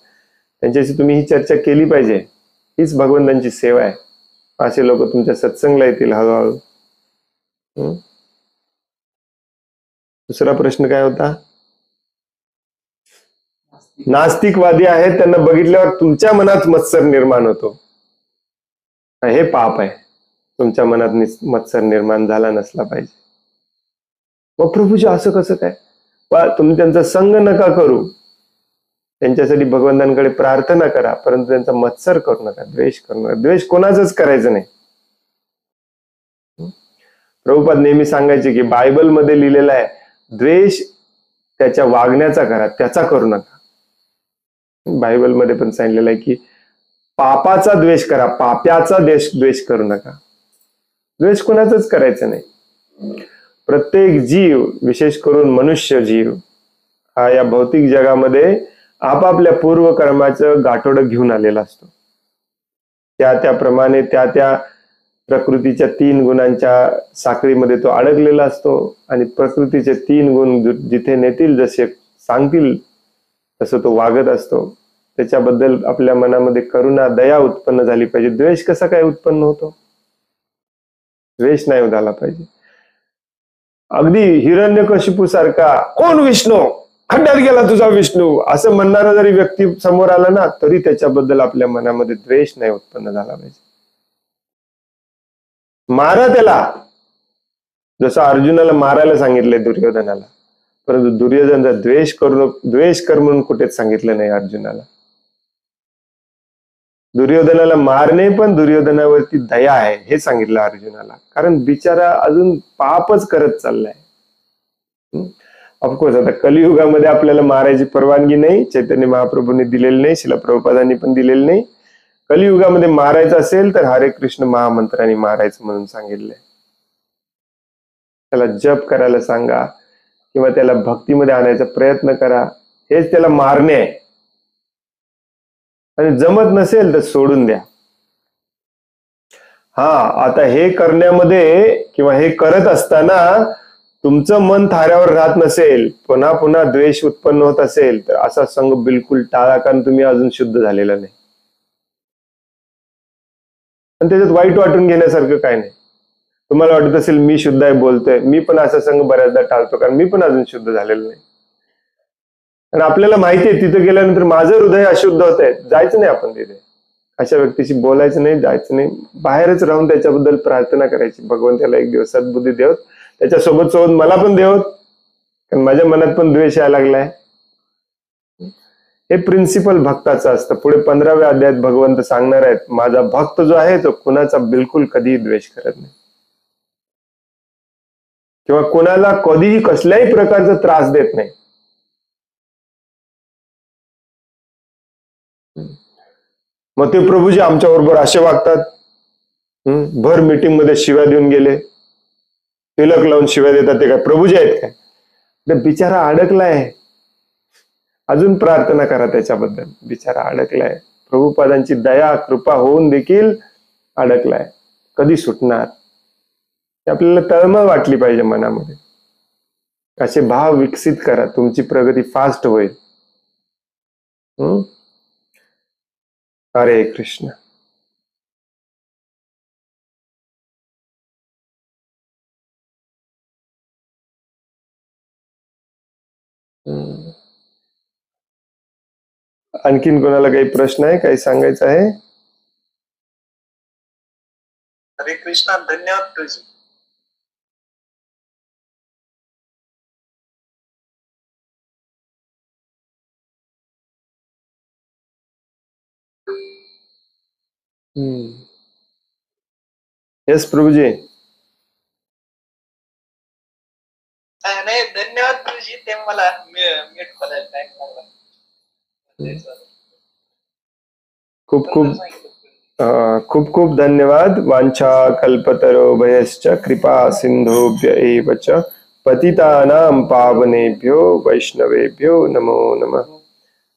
त्यांच्याशी तुम्ही ही चर्चा केली पाहिजे. हीच भगवंतांची सेवा आहे. असे लोक तुमच्या सत्संगला येतील हळूहळू. दुसरा प्रश्न काय होता? नास्तिकवादी आहेत, त्यांना बघितल्यावर तुमच्या मनात मत्सर निर्माण होतो, हे पाप आहे. तुमच्या मनात मत्सर निर्माण झाला नसला पाहिजे. मग प्रभूजी असं कसं काय? तुम्ही त्यांचा संग नका करू, त्यांच्यासाठी भगवंतांकडे प्रार्थना करा, परंतु त्यांचा मत्सर करू नका, द्वेष करू नका. द्वेष कोणाचाच करायचं नाही. प्रभुपाद नेहमी सांगायचे की बायबल मध्ये लिहिलेला आहे, द्वेष त्याच्या वागण्याचा करा, त्याचा करू नका. बायबल मध्ये पण सांगितलेलं आहे की पापाचा द्वेष करा, पाप्याचा द्वेष करू नका. द्वेष कोणाचाच करायचं नाही. प्रत्येक जीव, विशेष करून मनुष्य जीव, हा या भौतिक जगामध्ये आपापल्या पूर्वकर्माचं गाठोडं घेऊन आलेला असतो. त्याप्रमाणे त्या प्रकृतीच्या 3 गुणांच्या साखळीमध्ये तो अडकलेला असतो आणि प्रकृतीचे 3 गुण जिथे नेतील, जसे सांगतील तसं तो वागत असतो. त्याच्याबद्दल आपल्या मनामध्ये करुणा, दया उत्पन्न झाली पाहिजे. द्वेष कसा काय उत्पन्न होतो? द्वेष नाही झाला पाहिजे. अगदी हिरण्यकशिपू सारखा, कोण विष्णू, खड्ड्यात गेला तुझा विष्णू, असं म्हणणारा जरी व्यक्ती समोर आला ना, तरी त्याच्याबद्दल आपल्या मनामध्ये द्वेष नाही उत्पन्न झाला पाहिजे. मारा त्याला, जसं अर्जुनाला मारायला सांगितलंय दुर्योधनाला, परंतु दुर्योधनाचा द्वेष कर म्हणून कुठेच सांगितलं नाही अर्जुनाला. दुर्योधनाला मारणे पण दुर्योधनावरती दया आहे हे सांगितलं अर्जुनाला, कारण बिचारा अजून पापच करत चाललाय. ऑफकोर्स आता कलियुगामध्ये आपल्याला मारायची परवानगी नाही, चैतन्य महाप्रभूंनी दिलेली नाही, शिला प्रभुपादांनी पण दिलेली नाही. कलियुगामध्ये मारायचं असेल तर हरे कृष्ण महामंत्राने मारायचं म्हणून सांगितलंय. त्याला जप करायला सांगा किंवा त्याला भक्तीमध्ये आणायचा प्रयत्न करा, हेच त्याला मारणे आहे. आणि जमत नसेल तर सोडून द्या. हा, आता हे करण्यामध्ये किंवा हे करत असताना तुमचं मन थाऱ्यावर राहत नसेल, पुन्हा पुन्हा द्वेष उत्पन्न होत असेल, तर असा संग बिलकुल टाळा, कारण तुम्ही अजून शुद्ध झालेला नाही. आणि त्याच्यात वाईट वाटून घेण्यासारखं काय नाही. तुम्हाला वाटत असेल मी शुद्ध आहे बोलतोय, मी पण असा संग बऱ्याचदा टाळतो, कारण मी पण अजून शुद्ध झालेलो नाही. आणि आपल्याला माहिती आहे तिथे गेल्यानंतर माझं हृदय अशुद्ध होत आहे, जायचं नाही आपण तिथे. अशा व्यक्तीशी बोलायचं नाही, जायचं नाही. बाहेरच राहून त्याच्याबद्दल प्रार्थना करायची, भगवंताला एक दिवस सद्बुद्धी देवत, त्याच्यासोबत सोबत मला पण देवत, कारण माझ्या मनात पण द्वेष यायला लागलाय. हे प्रिन्सिपल भक्ताचं असतं. पुढे 15व्या अध्यायात भगवंत सांगणार आहेत, माझा भक्त जो आहे तो कुणाचा बिलकुल कधीही द्वेष करत नाही किंवा कोणाला कधीही कसल्याही प्रकारचा त्रास देत नाही. मग ते प्रभूजी आमच्या बरोबर असे वागतात, भर मीटिंग मध्ये शिव्या देऊन गेले, तिलक लावून शिव्या देतात, ते काय प्रभूजी आहेत काय? ते बिचारा अडकलाय, अजून प्रार्थना करा त्याच्याबद्दल. बिचारा अडकलाय, प्रभुपादांची दया कृपा होऊन देखील अडकलाय, कधी सुटणार? आपल्याला तळमळ वाटली पाहिजे मनामध्ये. असे भाव विकसित करा, तुमची प्रगती फास्ट होईल. हरे कृष्ण. आणखीन कोणाला काही प्रश्न आहे, काही सांगायचं आहे?
हरे कृष्णा. धन्यवाद प्रभू.
यस प्रभूजी.
नाही, धन्यवाद प्रभूजी, ते मला मीट करायला टाइम लागला.
खूप खूप खूप धन्यवाद. वांछा कल्पतरोभयश्च कृपा सिंधुभ्य एव च पतितानां पावनेभ्यो वैष्णवेभ्यो नमो नमः.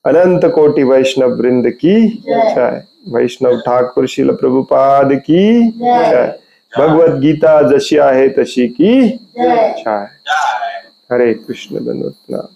अनंत कोटि वैष्णव वृंद की जय. वैष्णव ठाकुर शिल प्रभुपाद की जय. भगवत गीता जशी आहे तशी की जय. हरे कृष्ण. धन्यवाद.